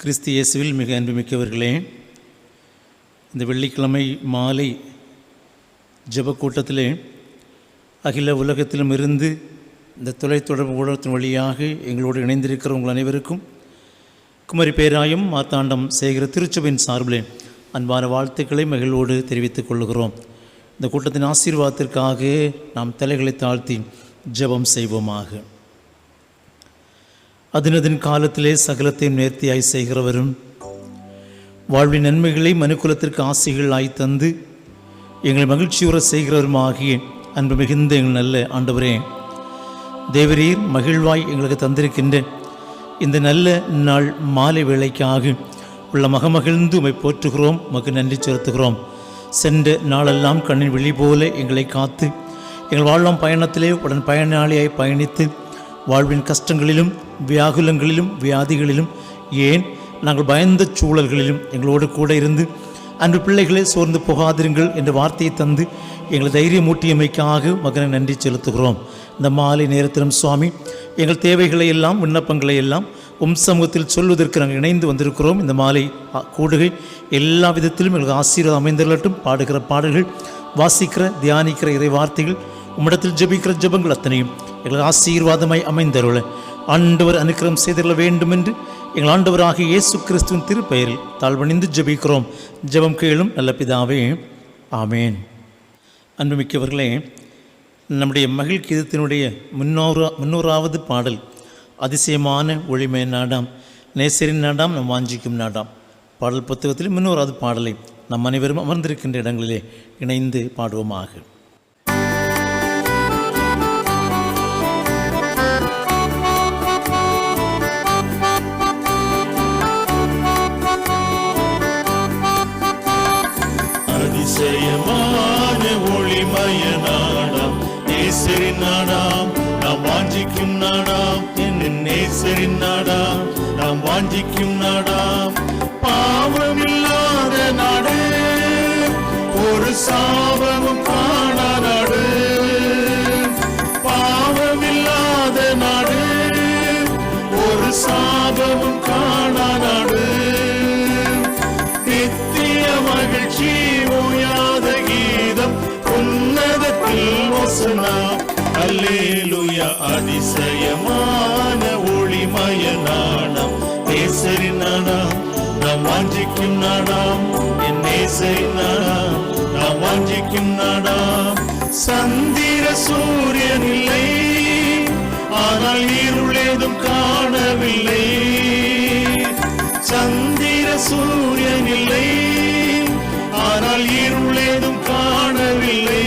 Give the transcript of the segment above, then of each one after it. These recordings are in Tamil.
கிறிஸ்து இயேசுவில் மிக அன்புமிக்கவர்களே, இந்த வெள்ளிக்கிழமை மாலை ஜெப கூட்டத்திலே அகில உலகத்திலும் இருந்து இந்த தொலைத்தொடர்பு ஊடகத்தின் வழியாக எங்களோடு இணைந்திருக்கிற உங்கள் அனைவருக்கும் குமரி பேராயம் மார்த்தாண்டம் செய்கிற திருச்சபையின் சார்பிலே அன்பான வாழ்த்துக்களை மகிழ்வோடு தெரிவித்துக் கொள்கிறோம். இந்த கூட்டத்தின் ஆசீர்வாதத்திற்காக நாம் தலைகளை தாழ்த்தி ஜெபம் செய்வோமாக. அதினதின் காலத்திலே சகலத்தையும் நேர்த்தியாய் செய்கிறவரும் வாழ்வின் நன்மைகளை மனுக்குலத்திற்கு ஆசைகளாய் தந்து எங்களை மகிழ்ச்சியுற செய்கிறவருமாகிய அன்பு மிகுந்த எங்கள் நல்ல ஆண்டவரே, தேவரீர் மகிழ்வாய் எங்களுக்கு தந்திருக்கின்ற இந்த நல்ல நாள் மாலை வேளைக்காக உள்ள மகிழ்ந்து உம்மை போற்றுகிறோம், உமக்கு நன்றி செலுத்துகிறோம். சென்ற நாளெல்லாம் கண்ணின் விழி போல எங்களை காத்து எங்கள் வாழ்நாள் பயணத்திலே உடன் பயனாளியாய் பயணித்து வாழ்வின் கஷ்டங்களிலும் வியாகுலங்களிலும் வியாதிகளிலும் ஏன் நாங்கள் பயந்த சூழல்களிலும் எங்களோடு கூட இருந்து அன்பு பிள்ளைகளே சோர்ந்து போகாதிருங்கள் என்ற வார்த்தையை தந்து எங்களை தைரியமூட்டியமைக்காக மகனை நன்றி செலுத்துகிறோம். இந்த மாலை நேரத்திலும் சுவாமி எங்கள் தேவைகளை எல்லாம் விண்ணப்பங்களை எல்லாம் சமூகத்தில் சொல்வதற்கு நாங்கள் இணைந்து வந்திருக்கிறோம். இந்த மாலை கூடுகை எல்லா விதத்திலும் எங்களுக்கு ஆசீர்வாதம் அமைந்துள்ளட்டும். பாடுகிற பாடல்கள், வாசிக்கிற தியானிக்கிற இறை வார்த்தைகள், உம்மிடத்தில் ஜெபிக்கிற ஜெபங்கள் அத்தனையும் எங்களுக்கு ஆசீர்வாதமாய் அமைந்தருள ஆண்டவர் அனுக்கிரகம் செய்திருள்ள வேண்டும் என்று எங்கள் ஆண்டவராகிய இயேசு கிறிஸ்துவின் திருப்பெயரில் தாழ்வணிந்து ஜெபிக்கிறோம். ஜெபம் கேளும் நல்ல பிதாவே, ஆமேன். அன்புமிக்கவர்களே, நம்முடைய மகிழ் கீதத்தினுடைய 300வது பாடல் அதிசயமான ஒளிமை நாடாம், நேசரின் நாடாம், நம் வாஞ்சிக்கும் நாடாம். பாடல் புத்தகத்தில் 300வது பாடலை நம் அனைவரும் அமர்ந்திருக்கின்ற இடங்களிலே இணைந்து பாடுவோமாக. அதிசயமான ஒளிமய நாடாம், நேசரின் நாடாம், நாம் வாஞ்சிக்கும் நாடாம், என் நேசரின் நாடாம், நாம் வாஞ்சிக்கும் நாடாம். பாவமில்லாத நாடு, ஒரு சாபமும் காணா நாடு. பாவமில்லாத நாடு, ஒரு சாபமும் காணா நாடு. நித்திய மகிழ்ச்சி, ஓயாத கீதம், உன்னதத்தில் ஓசனா, அல்லேலூயா. அதிசயமான ஒளிமய நாடாம், நேசரின் நாடாம், நாம் வாஞ்சிக்கும் நாடாம், என் நேசரின் நாடாம், நாம் வாஞ்சிக்கும் நாடாம். சந்திர சூரியன் இல்லை, ஆனால் இருள் ஏதும் காணவில்லை. சந்திர சூரியன் இல்லை, ஆனால் இருள் ஏதும் காணவில்லை.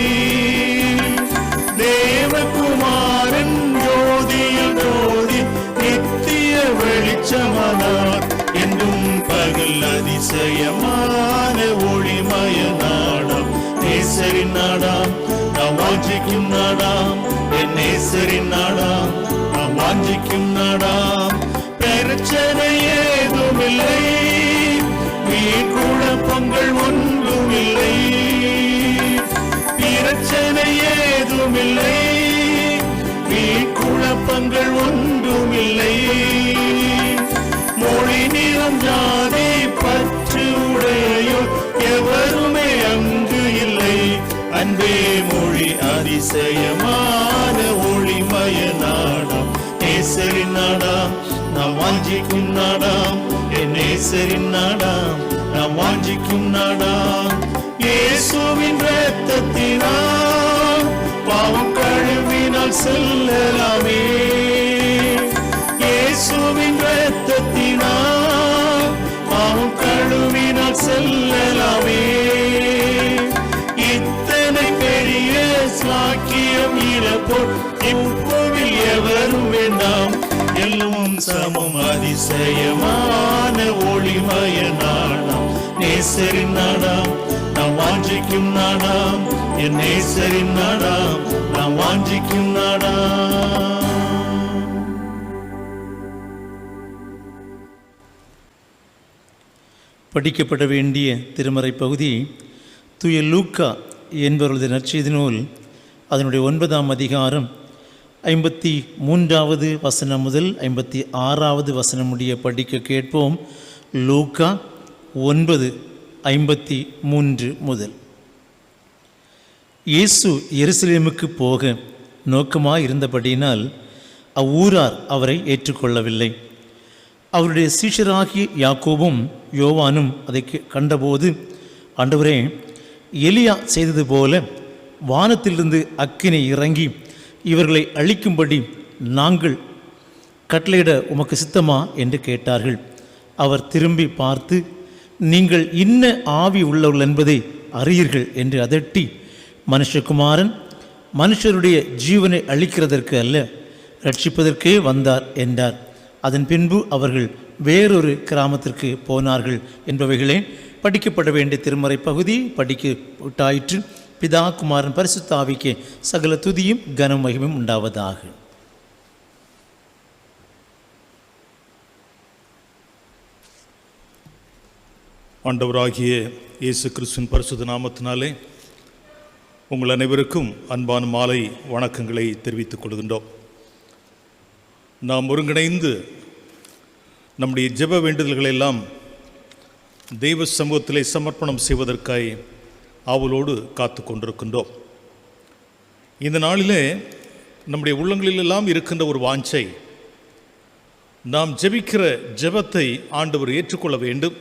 தேவகுமாரன் ஜோதியில் ஜோதி, நித்திய வெளிச்சமானார் என்றும் பகல். அதிசயமான ஒளிமய நாடாம், நேசரின் நாடாம், நாம் வாஞ்சிக்கும் நாடாம், என் நேசரின் நாடாம், நாம் வாஞ்சிக்கும் நாடாம். பிரச்சனை ஏதுமில்லை, வீண் குழப்பங்கள் ஒன்றுமில்லை. பிரச்சனை ஏதுமில்லை, வீண் குழப்பங்கள் ஒன்றுமில்லை. மொழி நிறம் ஜாதி பற்று உடையோ எவருமே அங்கு இல்லை. அன்பே மொழி அதிசயமான ஒளிமய நாடாம், நேசரின் நாடாம், நாம் வாஞ்சிக்கும் நாடாம், என் நேசரின் நாடாம், நாம் வாஞ்சிக்கும் நாடாம். இயேசுவின் இரத்தத்தினால் பாவம் கழுவினால் செல்லலாமே. இயேசுவின் இரத்தத்தினால் பாவம் கழுவினால் செல்லலாமே. இத்தனை பெரிய சாக்கியம் இழப்போர் இப்போவில் எவரும் வேண்டாம், எல்லாம் சமம். அதிசயமான ஒளிமய நாடாம், நேசரின் நாடாம், நாம் வாஞ்சிக்கும் நாடாம், என் நேசரின் நாடாம், நாம் வாஞ்சிக்கும் நாடாம். படிக்கப்பட வேண்டிய திருமறை பகுதி தூய லூக்கா என்பவரது நற்செய்தி நூல் அதனுடைய 9ஆம் அதிகாரம் 53வது வசனம் முதல் 56வது வசனம் முடிய படிக்க கேட்போம். லூக்கா 9:53 முதல். இயேசு எருசலேமுக்கு போக நோக்கமாயிருந்தபடியினால் அவ்வூரார் அவரை ஏற்றுக்கொள்ளவில்லை. அவருடைய சீஷராகிய யாக்கோபும் யோவானும் அதை கண்டபோது, ஆண்டவரே, எலியா செய்தது போல வானத்திலிருந்து அக்கினி இறங்கி இவர்களை அழிக்கும்படி நாங்கள் கட்டளையிட உமக்கு சித்தமா என்று கேட்டார்கள். அவர் திரும்பி பார்த்து, நீங்கள் இன்ன ஆவி உள்ளவர்கள் என்பதை அறியீர்கள் என்று அதட்டி, மனுஷகுமாரன் மனுஷருடைய ஜீவனை அழிக்கிறதற்கு அல்ல, ரட்சிப்பதற்கே வந்தார் என்றார். அதன் பின்பு அவர்கள் வேறொரு கிராமத்திற்கு போனார்கள் என்பவைகளே படிக்கப்பட வேண்டிய திருமறை பகுதி படிக்கப்பட்டாயிற்று. பிதா, குமாரன், பரிசுத்த ஆவிக்கே சகல துதியும் கனம் மகிமையும் உண்டாவதாக. ஆண்டவராகிய இயேசு கிறிஸ்துவின் பரிசுத்த நாமத்தினாலே உங்கள் அனைவருக்கும் அன்பான மாலை வணக்கங்களை தெரிவித்துக் கொள்கின்றோம். நாம் ஒருங்கிணைந்து நம்முடைய ஜெப வேண்டுதல்களை எல்லாம் தெய்வ சமூகத்திலே சமர்ப்பணம் செய்வதற்காய் ஆவலோடு காத்து கொண்டிருக்கின்றோம். இந்த நாளிலே நம்முடைய உள்ளங்களிலெல்லாம் இருக்கின்ற ஒரு வாஞ்சை, நாம் ஜெபிக்கிற ஜெபத்தை ஆண்டவர் ஏற்றுக்கொள்ள வேண்டும்,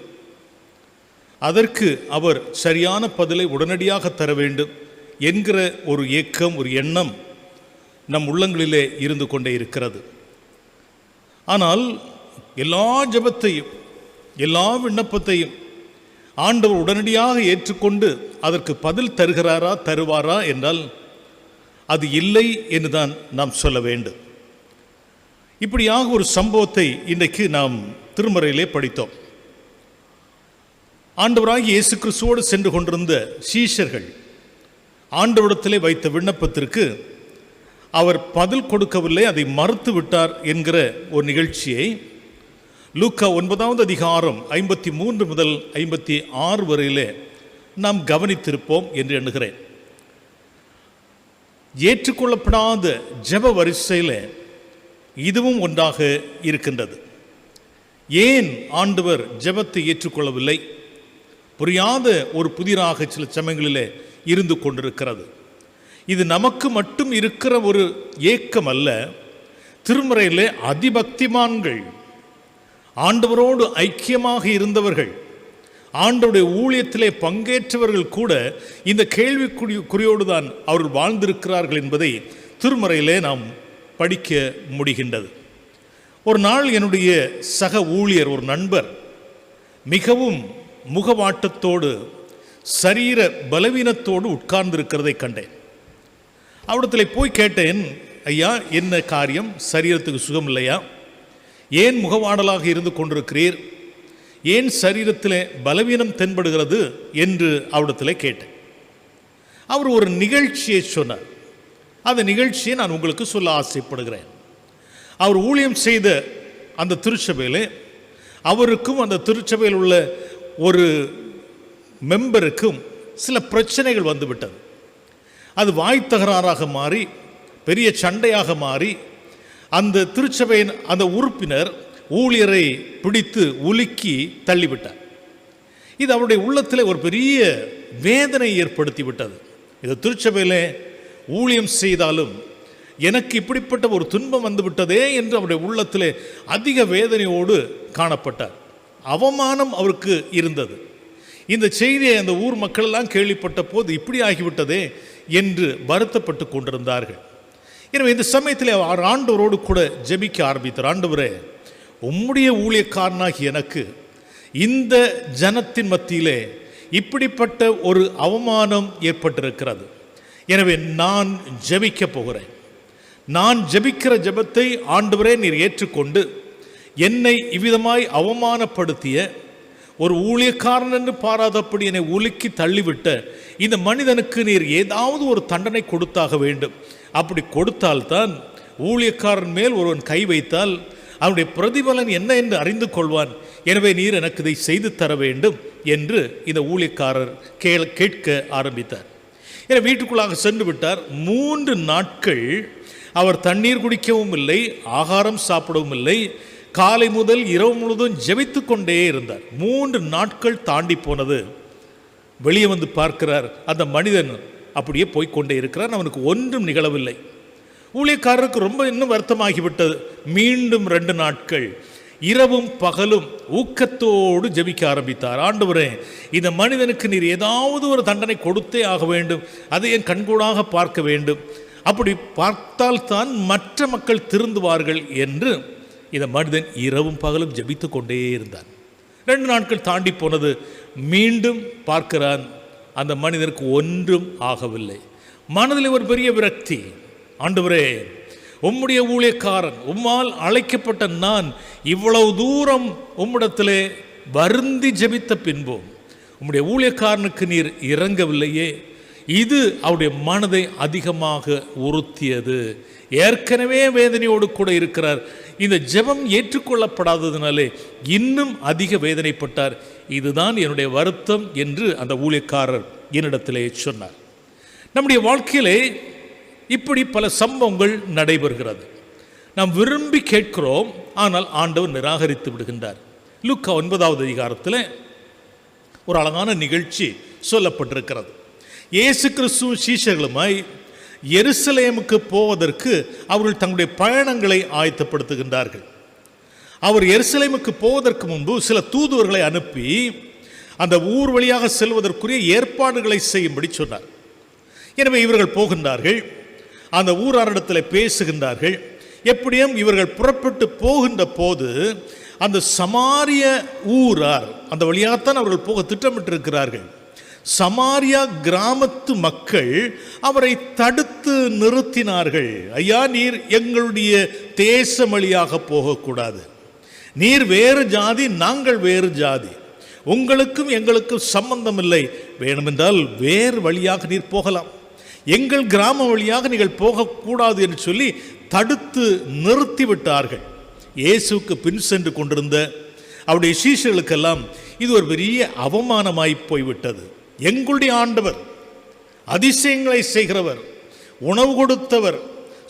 அதற்கு அவர் சரியான பதிலை உடனடியாக தர வேண்டும் என்கிற ஒரு ஏக்கம், ஒரு எண்ணம் நம் உள்ளங்களிலே இருந்து கொண்டே இருக்கிறது. ஆனால் எல்லா ஜெபத்தையும் எல்லா விண்ணப்பத்தையும் ஆண்டவர் உடனடியாக ஏற்றுக்கொண்டு அதற்கு பதில் தருவாரா என்றால் அது இல்லை என்று தான் நாம் சொல்ல வேண்டும். இப்படியாக ஒரு சம்பவத்தை இன்றைக்கு நாம் திருமறையிலே படித்தோம். ஆண்டவராகிய இயேசு கிறிஸ்துவோடு சென்று கொண்டிருந்த சீஷர்கள் ஆண்டவரிடத்திலே வைத்த விண்ணப்பத்திற்கு அவர் பதில் கொடுக்கவில்லை, அதை மறுத்து விட்டார் என்கிற ஒரு நிகழ்ச்சியை லூக்கா 9வது அதிகாரம் 53 முதல் 56 வரையிலே நாம் கவனித்திருப்போம் என்று எண்ணுகிறேன். ஏற்றுக்கொள்ளப்படாத ஜெப வரிசையில் இதுவும் ஒன்றாக இருக்கின்றது. ஏன் ஆண்டவர் ஜெபத்தை ஏற்றுக்கொள்ளவில்லை? புரியாத ஒரு புதிராக சில சமயங்களிலே இருந்து கொண்டிருக்கிறது. இது நமக்கு மட்டும் இருக்கிற ஒரு ஏக்கம் அல்ல. திருமறையிலே அதிபக்திமான்கள், ஆண்டவரோடு ஐக்கியமாக இருந்தவர்கள், ஆண்டவருடைய ஊழியத்திலே பங்கேற்றவர்கள் கூட இந்த கேள்விக்குறியோடு தான் அவர்கள் வாழ்ந்திருக்கிறார்கள் என்பதை திருமறையிலே நாம் படிக்க முடிகின்றது. ஒரு நாள் என்னுடைய சக ஊழியர், ஒரு நண்பர், மிகவும் முகவாட்டத்தோடு சரீர பலவீனத்தோடு உட்கார்ந்திருக்கிறதை கண்டேன். அவரிடத்தில் போய் கேட்டேன், ஐயா, என்ன காரியம்? சரீரத்துக்கு சுகம் இல்லையா? ஏன் முகவாடலாக இருந்து கொண்டிருக்கிறீர்? ஏன் சரீரத்தில் பலவீனம் தென்படுகிறது என்று அவரிடத்தில் கேட்டேன். அவர் ஒரு நிகழ்ச்சியை சொன்னார். அந்த நிகழ்ச்சியை நான் உங்களுக்கு சொல்ல ஆசைப்படுகிறேன். அவர் ஊழியம் செய்த அந்த திருச்சபையில் அவருக்கும் அந்த திருச்சபையில் உள்ள ஒரு மெம்பருக்கும் சில பிரச்சனைகள் வந்துவிட்டது. அது வாய் தகராறாக மாறி பெரிய சண்டையாக மாறி அந்த திருச்சபையின் அந்த உறுப்பினர் ஊழியரை பிடித்து உலுக்கி தள்ளிவிட்டார். இது அவருடைய உள்ளத்தில் ஒரு பெரிய வேதனை ஏற்படுத்தி விட்டது. இது திருச்சபையில் ஊழியம் செய்தாலும் எனக்கு இப்படிப்பட்ட ஒரு துன்பம் வந்துவிட்டதே என்று அவருடைய உள்ளத்தில் அதிக வேதனையோடு காணப்பட்டார். அவமானம் அவருக்கு இருந்தது. இந்த செய்தியை அந்த ஊர் மக்கள் எல்லாம் கேள்விப்பட்ட போது இப்படி ஆகிவிட்டதே என்று வருத்தப்பட்டு கொண்டிருந்தார்கள். எனவே இந்த சமயத்தில் அவர் ஆண்டவரோடு கூட ஜெபிக்க ஆரம்பித்தார். ஆண்டவரே, உம்முடைய ஊழியக்காரனாகி எனக்கு இந்த ஜனத்தின் மத்தியிலே இப்படிப்பட்ட ஒரு அவமானம் ஏற்பட்டிருக்கிறது. எனவே நான் ஜெபிக்க போகிறேன். நான் ஜெபிக்கிற ஜெபத்தை ஆண்டவரே நீர் ஏற்றுக்கொண்டு என்னை இவ்விதமாய் அவமானப்படுத்திய ஒரு ஊழியக்காரன் என்று பாராதபடி என்னை உலுக்கி தள்ளிவிட்ட இந்த மனிதனுக்கு நீர் ஏதாவது ஒரு தண்டனை கொடுத்தாக வேண்டும். அப்படி கொடுத்தால்தான் ஊழியக்காரன் மேல் ஒருவன் கை வைத்தால் அவனுடைய பிரதிபலன் என்ன என்று அறிந்து கொள்வான். எனவே நீர் எனக்கு இதை செய்து தர வேண்டும் என்று இந்த ஊழியக்காரர் கேட்க ஆரம்பித்தார். எனவே வீட்டுக்குள்ளாக சென்று விட்டார். 3 நாட்கள் அவர் தண்ணீர் குடிக்கவும் இல்லை, ஆகாரம் சாப்பிடவும் இல்லை, காலை முதல் இரவு முழுவதும் ஜெபித்து கொண்டே இருந்தார். 3 நாட்கள் தாண்டி போனது. வெளியே வந்து பார்க்கிறார், அந்த மனிதன் அப்படியே போய்கொண்டே இருக்கிறார். அவனுக்கு ஒன்றும் நிகழவில்லை. ஊழியக்காரருக்கு ரொம்ப இன்னும் வருத்தமாகிவிட்டது. மீண்டும் 2 நாட்கள் இரவும் பகலும் ஊக்கத்தோடு ஜெபிக்க ஆரம்பித்தார். ஆண்டவரே, இந்த மனிதனுக்கு நீர் ஏதாவது ஒரு தண்டனை கொடுத்தே ஆக வேண்டும், அதை என் கண்கூடாக பார்க்க வேண்டும், அப்படி பார்த்தால்தான் மற்ற மக்கள் திருந்துவார்கள் என்று இந்த மனிதன் இரவும் பகலும் ஜெபித்து கொண்டே இருந்தான். 2 நாட்கள் தாண்டி போனது. மீண்டும் பார்க்கிறான், அந்த மனிதனுக்கு ஒன்றும் ஆகவில்லை. மனதில் ஒரு பெரிய விரக்தி. ஆண்டவரே, உம்முடைய ஊழியக்காரன், உம்மால் அழைக்கப்பட்ட நான் இவ்வளவு தூரம் உம்மிடத்திலே வருந்தி ஜெபித்த பின்பும் உம்முடைய ஊழியக்காரனுக்கு நீர் இறங்கவில்லையே. இது அவருடைய மனதை அதிகமாக உறுத்தியது. ஏற்கனவே வேதனையோடு கூட இருக்கிறார். இந்த ஜெபம் ஏற்றுக்கொள்ளப்படாததினாலே இன்னும் அதிக வேதனைப்பட்டார். இதுதான் என்னுடைய வருத்தம் என்று அந்த ஊழியக்காரர் என்னிடத்திலே சொன்னார். நம்முடைய வாழ்க்கையிலே இப்படி பல சம்பவங்கள் நடைபெறுகிறது. நாம் விரும்பி கேட்கிறோம், ஆனால் ஆண்டவர் நிராகரித்து விடுகின்றார். லூக்கா 9வது அதிகாரத்தில் ஒரு அழகான நிகழ்ச்சி சொல்லப்பட்டிருக்கிறது. இயேசு கிறிஸ்து சீஷர்களுமாய் எருசலேமுக்கு போவதற்கு அவர்கள் தங்களுடைய பயணங்களை ஆயத்தப்படுத்துகின்றார்கள். அவர் எருசலேமுக்கு போவதற்கு முன்பு சில தூதுவர்களை அனுப்பி அந்த ஊர் வழியாக செல்வதற்குரிய ஏற்பாடுகளை செய்யும்படி சொன்னார். எனவே இவர்கள் போகின்றார்கள், அந்த ஊராரிடத்தில் பேசுகின்றார்கள். எப்படியும் இவர்கள் புறப்பட்டு போகின்ற போது அந்த சமாரிய ஊரார், அந்த வழியாகத்தான் அவர்கள் போக திட்டமிட்டிருக்கிறார்கள், சமாரியா கிராமத்து மக்கள் அவரை தடுத்து நிறுத்தினார்கள். ஐயா, நீர் எங்களுடைய தேசம் வழியாக போகக்கூடாது, நீர் வேறு ஜாதி, நாங்கள் வேறு ஜாதி, உங்களுக்கும் எங்களுக்கும் சம்பந்தம் இல்லை, வேணுமென்றால் வேறு வழியாக நீர் போகலாம், எங்கள் கிராம வழியாக நீங்கள் போகக்கூடாது என்று சொல்லி தடுத்து நிறுத்திவிட்டார்கள். இயேசுக்கு பின் சென்று கொண்டிருந்த அவருடைய சீஷர்களுக்கெல்லாம் இது ஒரு பெரிய அவமானமாய் போய்விட்டது. எங்களுடைய ஆண்டவர், அதிசயங்களை செய்கிறவர், உணவு கொடுத்தவர்,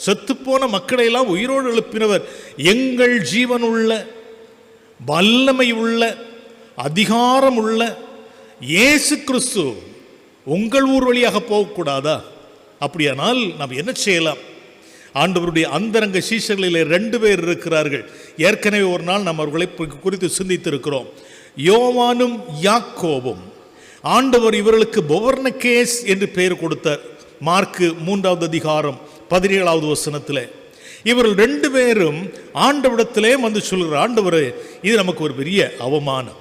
செத்துப்போன மக்களை எல்லாம் உயிரோடு எழுப்பினவர், எங்கள் ஜீவனுள்ள, வல்லமை உள்ள, அதிகாரம் உள்ள இயேசு கிறிஸ்து உங்கள் ஊர் வழியாக போகக்கூடாதா? அப்படியானால் நாம் என்ன செய்யலாம்? ஆண்டவருடைய அந்தரங்க சீஷர்களிலே 2 பேர் இருக்கிறார்கள். ஏற்கனவே ஒரு நாள் நாம் அவர்களை குறித்து சிந்தித்திருக்கிறோம். யோவானும் யாக்கோபும். ஆண்டவர் இவர்களுக்கு பொவர்னகேஸ் என்று பெயர் கொடுத்தார். மார்க்கு 3வது அதிகாரம் 17வது வசனத்தில் இவர்கள் 2 பேரும் ஆண்டவரிடத்திலே வந்து சொல்கிறார், ஆண்டவரே, இது நமக்கு ஒரு பெரிய அவமானம்,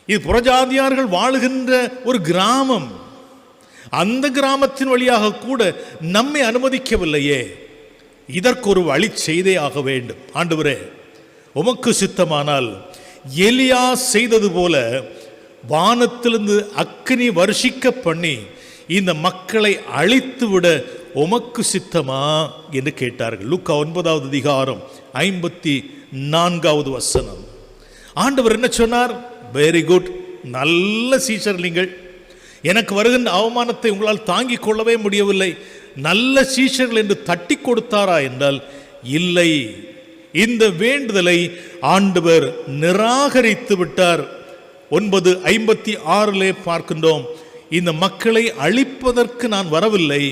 இது புறஜாதியார்கள் வாழுகின்ற ஒரு கிராமம், அந்த கிராமத்தின் வழியாக கூட நம்மை அனுமதிக்கவில்லையே, இதற்கு ஒரு வழி செய்தே ஆக வேண்டும். ஆண்டவரே, உமக்கு சித்தமானால் எலியா செய்தது போல வானத்திலிருந்து அக்கினி வருஷிக்க பண்ணி இந்த மக்களை அழித்துவிட உமக்கு சித்தமா என்று கேட்டார்கள். லூக்கா 9வது அதிகாரம் 54வது வசனம். ஆண்டவர் என்ன சொன்னார்? வெரி குட், நல்ல சீஷர் நீங்கள், எனக்கு வருகின்ற அவமானத்தை உங்களால் தாங்கிக் கொள்ளவே முடியவில்லை, நல்ல சீஷர்கள் என்று தட்டி கொடுத்தாரா என்றால் இல்லை. இந்த வேண்டுதலை ஆண்டவர் நிராகரித்து விட்டார். 9:56 பார்க்கின்றோம், இந்த மக்களை அழிப்பதற்கு நான் வரவில்லை,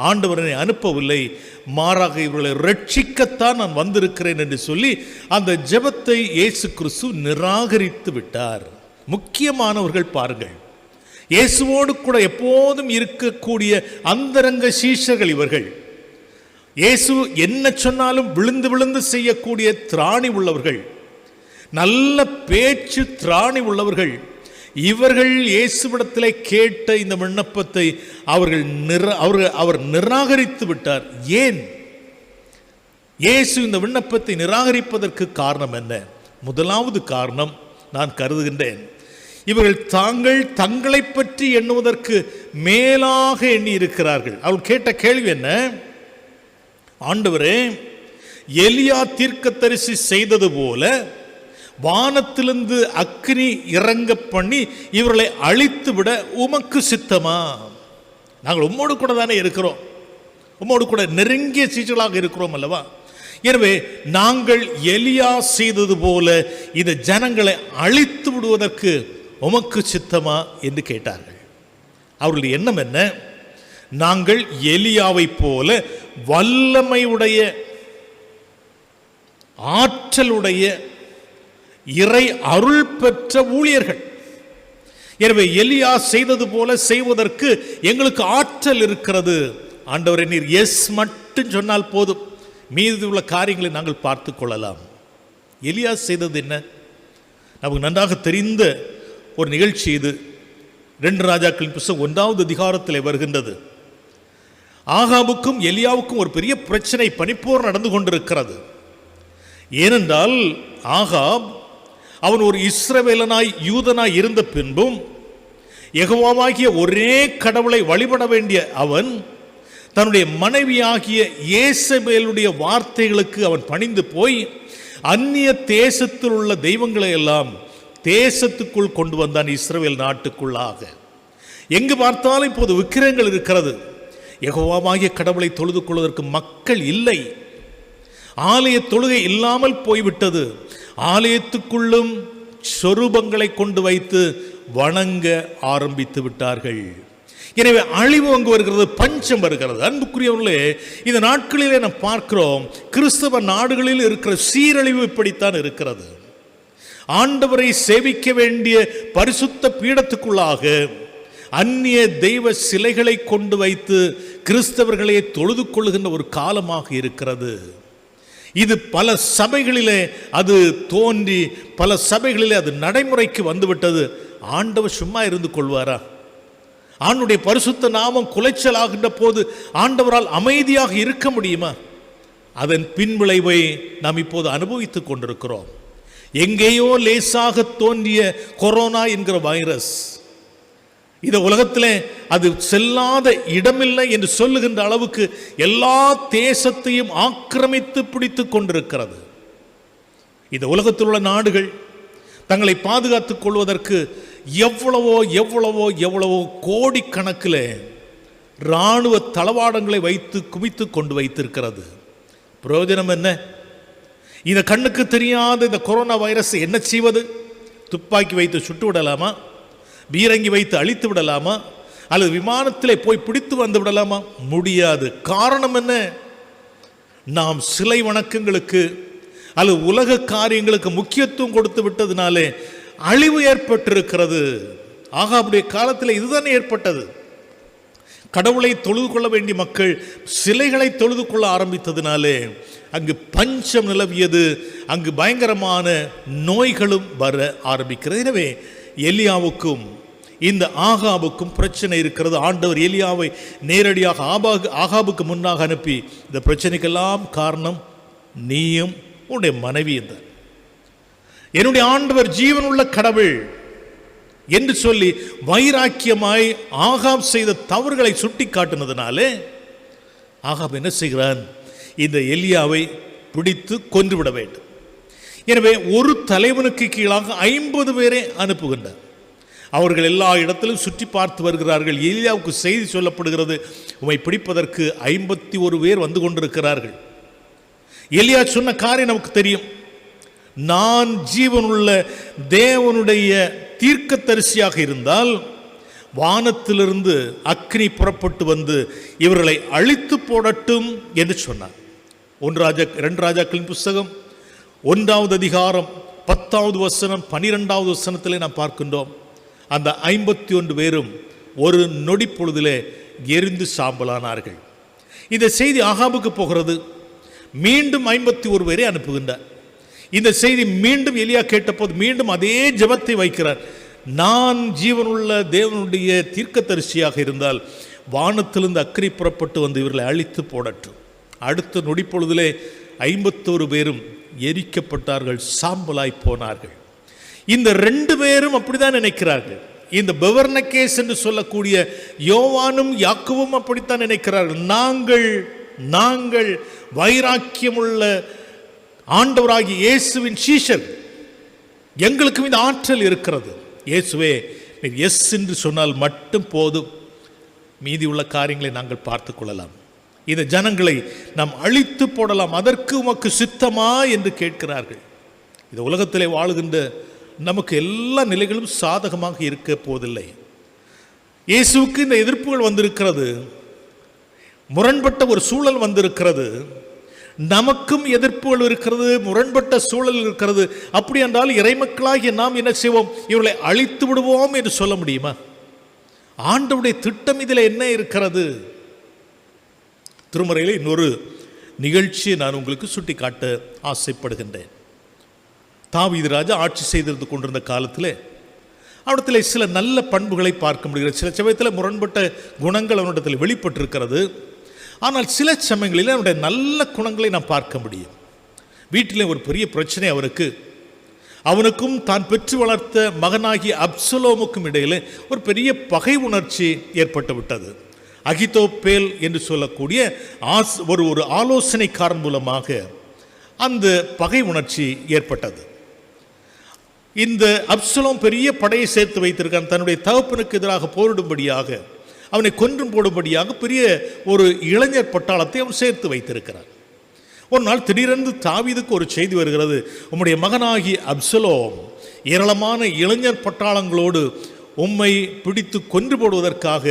ஆண்டவரை அனுப்பவில்லை, மாறாக இவர்களை ரட்சிக்கத்தான் நான் வந்திருக்கிறேன் என்று சொல்லி அந்த ஜெபத்தை இயேசு கிறிஸ்து நிராகரித்து விட்டார். முக்கியமானவர்கள் பாருங்கள், இயேசுவோடு கூட எப்போதும் இருக்கக்கூடிய அந்தரங்க சீஷர்கள் இவர்கள். இயேசு என்ன சொன்னாலும் விழுந்து விழுந்து செய்யக்கூடிய திராணி உள்ளவர்கள், நல்ல பேச்சு திராணி உள்ளவர்கள். இவர்கள் இயேசுவிடத்திலே கேட்ட இந்த விண்ணப்பத்தை அவர் நிராகரித்து விட்டார். ஏன் இயேசு இந்த விண்ணப்பத்தை நிராகரிப்பதற்கு காரணம் என்ன? முதலாவது காரணம் நான் கருதுகின்றேன், இவர்கள் தங்களை பற்றி எண்ணுவதற்கு மேலாக எண்ணி இருக்கிறார்கள். அவர்கள் கேட்ட கேள்வி என்ன? ஆண்டவரே, எலியா தீர்க்கதரிசி செய்தது போல வானத்திலிருந்து அக்கினி இறங்க பண்ணி இவர்களை அழித்து விட உமக்கு சித்தமா? நாங்கள் உம்மோடு கூட தானே இருக்கிறோம், உம்மோடு கூட நெருங்கிய சீச்சலாக இருக்கிறோம் அல்லவா? எனவே நாங்கள் எலியா செய்தது போல இந்த ஜனங்களை அழித்து விடுவதற்கு உமக்கு சித்தமா என்று கேட்டார்கள். அவர்களுடைய எண்ணம் என்ன? நாங்கள் எலியாவை போல வல்லமையுடைய ஆற்றலுடைய இறை அருள் பெற்ற ஊழியர்கள். எனவே எலியா செய்தது போல செய்வதற்கு எங்களுக்கு ஆற்றல் இருக்கிறது. ஆண்டவரே, நீர் எஸ் மட்டும் சொன்னால் போதும், மீதி உள்ள காரியங்களை நாங்கள் பார்த்து கொள்ளலாம். எலியா செய்தது என்ன? நமக்கு நன்றாக தெரிந்த ஒரு நிகழ்ச்சி இது. 2 ராஜாக்களின் புத்தகம் 1வது அதிகாரத்தில் வருகின்றது. ஆகாபுக்கும் எலியாவுக்கும் ஒரு பெரிய பிரச்சனை, பனிப்போர் நடந்து கொண்டிருக்கிறது. ஏனென்றால் ஆகாப் அவன் ஒரு இஸ்ரவேலனாய் யூதனாய் இருந்த பின்பும் யெகோவாகிய ஒரே கடவுளை வழிபட வேண்டிய அவன் தன்னுடைய மனைவியாகிய யேசபேலுடைய வார்த்தைகளுக்கு அவன் பணிந்து போய் அந்நிய தேசத்தில் உள்ள தெய்வங்களை எல்லாம் தேசத்துக்குள் கொண்டு வந்தான். இஸ்ரவேல் நாட்டுக்குள்ளாக எங்கு பார்த்தாலும் இப்போது விக்கிரகங்கள் இருக்கிறது. யெகோவாகிய கடவுளை தொழுது கொள்வதற்கு மக்கள் இல்லை. ஆலய தொழுகை இல்லாமல் போய்விட்டது. ஆலயத்துக்குள்ளும் சொரூபங்களை கொண்டு வைத்து வணங்க ஆரம்பித்து விட்டார்கள். எனவே அழிவு அங்கு வருகிறது, பஞ்சம் வருகிறது. அன்புக்குரியவர்களே, இந்த நாட்களிலே நாம் பார்க்கிறோம், கிறிஸ்தவ நாடுகளில் இருக்கிற சீரழிவு இப்படித்தான் இருக்கிறது. ஆண்டவரை சேவிக்க வேண்டிய பரிசுத்த பீடத்துக்குள்ளாக அந்நிய தெய்வ சிலைகளை கொண்டு வைத்து கிறிஸ்தவர்களே தொழுது கொள்ளுகின்ற ஒரு காலமாக இருக்கிறது. இது பல சபைகளிலே அது தோன்றி பல சபைகளிலே அது நடைமுறைக்கு வந்துவிட்டது. ஆண்டவர் சும்மா இருந்து கொள்வாரா? ஆண்டுடைய பரிசுத்த நாமம் குலைச்சலாகின்ற போது ஆண்டவரால் அமைதியாக இருக்க முடியுமா? அதன் பின்விளைவை நாம் இப்போது அனுபவித்துக் கொண்டிருக்கிறோம். எங்கேயோ லேசாக தோன்றிய கொரோனா என்கிற வைரஸ் இந்த உலகத்திலே அது செல்லாத இடமில்லை என்று சொல்லுகின்ற அளவுக்கு எல்லா தேசத்தையும் ஆக்கிரமித்து பிடித்து கொண்டிருக்கிறது. இந்த உலகத்தில் உள்ள நாடுகள் தங்களை பாதுகாத்துக் கொள்வதற்கு எவ்வளவோ எவ்வளவோ எவ்வளவோ கோடிக்கணக்கில் இராணுவ தளவாடங்களை வைத்து குவித்து கொண்டு வைத்திருக்கிறது. பிரயோஜனம் என்ன? இந்த கண்ணுக்கு தெரியாத இந்த கொரோனா வைரஸ் என்ன செய்வது? துப்பாக்கி வைத்து சுட்டு விடலாமா? பீரங்கி வைத்து அழித்து விடலாமா? அல்லது விமானத்திலே போய் பிடித்து வந்து விடலாமா? முடியாது. காரணம் என்ன? நாம் சிலை வணக்கங்களுக்கு அல்லது உலக காரியங்களுக்கு முக்கியத்துவம் கொடுத்து விட்டதினாலே அழிவு ஏற்பட்டிருக்கிறது. ஆகாபுடைய காலத்தில் இதுதான் ஏற்பட்டது. கடவுளை தொழுது கொள்ள வேண்டிய மக்கள் சிலைகளை தொழுது கொள்ள ஆரம்பித்ததினாலே அங்கு பஞ்சம் நிலவியது. அங்கு பயங்கரமான நோய்களும் வர ஆரம்பிக்கிறது. எனவே எலியாவுக்கும் இந்த ஆகாபுக்கும் பிரச்சனை இருக்கிறது. ஆண்டவர் எலியாவை நேரடியாக ஆகாபுக்கு முன்னாக அனுப்பி இந்த பிரச்சனைக்கெல்லாம் காரணம் நீயும் உன்னுடைய மனைவியும் தான், என்னுடைய ஆண்டவர் ஜீவனுள்ள கடவுள் என்று சொல்லி வைராக்கியமாய் ஆகாப் செய்த தவறுகளை சுட்டி காட்டினதுனாலே ஆகாப் என்ன செய்கிறான்? இந்த எலியாவை பிடித்து கொன்றுவிட வேண்டும். எனவே ஒரு தலைவனுக்கு கீழாக 50 பேரை அனுப்புகின்றார். அவர்கள் எல்லா இடத்திலும் சுற்றி பார்த்து வருகிறார்கள். எலியாவுக்கு செய்தி சொல்லப்படுகிறது, உம்மை பிடிப்பதற்கு 51 பேர் வந்து கொண்டிருக்கிறார்கள். எலியா சொன்ன காரியம் நமக்கு தெரியும். நான் ஜீவனுள்ள தேவனுடைய தீர்க்கதரிசியாக இருந்தால் வானத்திலிருந்து அக்கினி புறப்பட்டு வந்து இவர்களை அழித்து போடட்டும் என்று சொன்னார். 2 ராஜாக்களின் புத்தகம் 1வது அதிகாரம் 10வது வசனம் 12வது வசனத்திலே நாம் பார்க்கின்றோம். அந்த 51 பேரும் ஒரு நொடி பொழுதிலே எரிந்து சாம்பலானார்கள். இந்த செய்தி ஆகாபுக்கு போகிறது. மீண்டும் 51 பேரை அனுப்புகின்றார். இந்த செய்தி மீண்டும் எலியா கேட்டபோது மீண்டும் அதே ஜெபத்தை வைக்கிறார். நான் ஜீவனுள்ள தேவனுடைய தீர்க்கதரிசியாக இருந்தால் வானத்திலிருந்து அக்கினி புறப்பட்டு வந்து இவர்களை அழித்து போடட்டும். அடுத்த நொடி பொழுதிலே 51 பேரும் எரிக்கப்பட்டார்கள், சாம்பலாய் போனார்கள். இந்த 2 பேரும் அப்படிதான் நினைக்கிறார்கள். இந்த பெவர்னகேஸ் என்று சொல்லக்கூடிய யோவானும் யாக்கோவும் அப்படித்தான் நினைக்கிறார்கள். நாங்கள் வைராக்கியமுள்ள ஆண்டவராகிய இயேசுவின் சீஷர், எங்களுக்கும் இந்த ஆற்றல் இருக்கிறது. இயேசுவே, நீர் எஸ் என்று சொன்னால் மட்டும் போதும், மீதி உள்ள காரியங்களை நாங்கள் பார்த்து கொள்ளலாம். இந்த ஜனங்களை நாம் அழித்து போடலாம், அதற்கு உமக்கு சித்தமா என்று கேட்கிறார்கள். இந்த உலகத்திலே வாழுகின்ற நமக்கு எல்லா நிலைகளும் சாதகமாக இருக்க போவதில்லை. இயேசுவுக்கு இந்த எதிர்ப்புகள் வந்திருக்கிறது, முரண்பட்ட ஒரு சூழல் வந்திருக்கிறது. நமக்கும் எதிர்ப்புகள் இருக்கிறது, முரண்பட்ட சூழல் இருக்கிறது. அப்படி என்றால் இறைமக்களாகிய நாம் என்ன செய்வோம்? இவர்களை அழித்து விடுவோம் என்று சொல்ல முடியுமா? ஆண்டவருடைய திட்டம் இதில் என்ன இருக்கிறது? திருமறையில் இன்னொரு நிகழ்ச்சியை நான் உங்களுக்கு சுட்டி காட்ட ஆசைப்படுகின்றேன். தாவீது ராஜா ஆட்சி செய்திருந்து கொண்டிருந்த காலத்தில் அவனிடத்தில் சில நல்ல பண்புகளை பார்க்க முடிகிறது. சில சமயத்தில் முரண்பட்ட குணங்கள் அவனிடத்தில் வெளிப்பட்டிருக்கிறது. ஆனால் சில சமயங்களில் அவனுடைய நல்ல குணங்களை நாம் பார்க்க முடியும். வீட்டிலே ஒரு பெரிய பிரச்சனை அவனுக்கும் தான் பெற்று வளர்த்த மகனாகிய அப்சலோமுக்கும் இடையிலே ஒரு பெரிய பகை உணர்ச்சி ஏற்பட்டு விட்டது. அகிதோப்பேல் என்று சொல்லக்கூடிய ஒரு ஆலோசனைக்காரன் மூலமாக அந்த பகை உணர்ச்சி ஏற்பட்டது. இந்த அப்சலோம் பெரிய படையை சேர்த்து வைத்திருக்கான். தன்னுடைய தகப்பனுக்கு எதிராக போரிடும்படியாக, அவனை கொன்றும் போடும்படியாக பெரிய ஒரு இளைஞர் பட்டாளத்தை அவன் சேர்த்து வைத்திருக்கிறான். ஒரு நாள் திடீரென்று தாவீதுக்கு ஒரு செய்தி வருகிறது, உம்முடைய மகனாகி அப்சலோம் ஏராளமான இளைஞர் பட்டாளங்களோடு உம்மை பிடித்து கொன்று போடுவதற்காக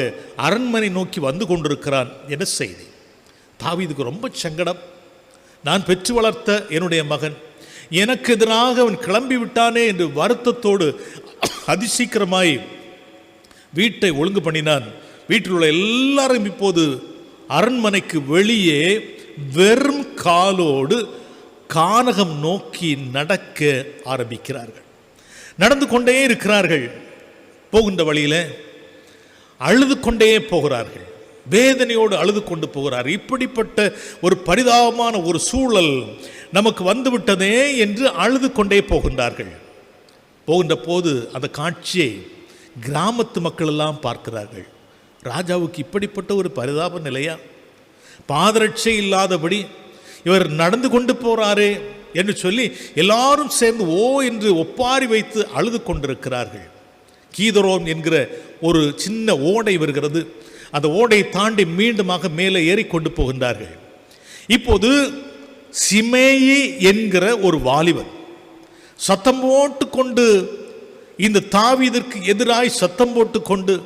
அரண்மனை நோக்கி வந்து கொண்டிருக்கிறான் என்ற செய்தி. தாவீதுக்கு ரொம்ப சங்கடம். நான் பெற்று வளர்த்த என்னுடைய மகன், எனக்கு எதிராக அவன் கிளம்பி விட்டானே என்று வருத்தத்தோடு அதிசீக்கிரமாய் வீட்டை ஒழுங்கு பண்ணினான். வீட்டில் உள்ள எல்லாரும் இப்போது அரண்மனைக்கு வெளியே வெறும் காலோடு கானகம் நோக்கி நடக்க ஆரம்பிக்கிறார்கள். நடந்து கொண்டே இருக்கிறார்கள். போகின்ற வழியில் அழுது கொண்டே போகிறார்கள், வேதனையோடு அழுது கொண்டு போகிறார்கள். இப்படிப்பட்ட ஒரு பரிதாபமான ஒரு சூழல் நமக்கு வந்துவிட்டதே என்று அழுது கொண்டே போகின்றார்கள். போகின்ற போது அந்த காட்சியை கிராமத்து மக்கள் எல்லாம் பார்க்கிறார்கள். ராஜாவுக்கு இப்படிப்பட்ட ஒரு பரிதாப நிலையா? பாதரட்சை இல்லாதபடி இவர் நடந்து கொண்டு போறாரே என்று சொல்லி எல்லாரும் சேர்ந்து ஓ என்று ஒப்பாரி வைத்து அழுது கொண்டிருக்கிறார்கள். கீதரோன் என்கிற ஒரு சின்ன ஓடை வருகிறது. அந்த ஓடை தாண்டி மீண்டுமாக மேலே ஏறிக்கொண்டு போகின்றார்கள். இப்போது சிமேயி என்கிற ஒரு வாலிபன் சத்தம் போட்டு கொண்டு, இந்த தாவீதுக்கு எதிராய் சத்தம் போட்டு கொண்டு,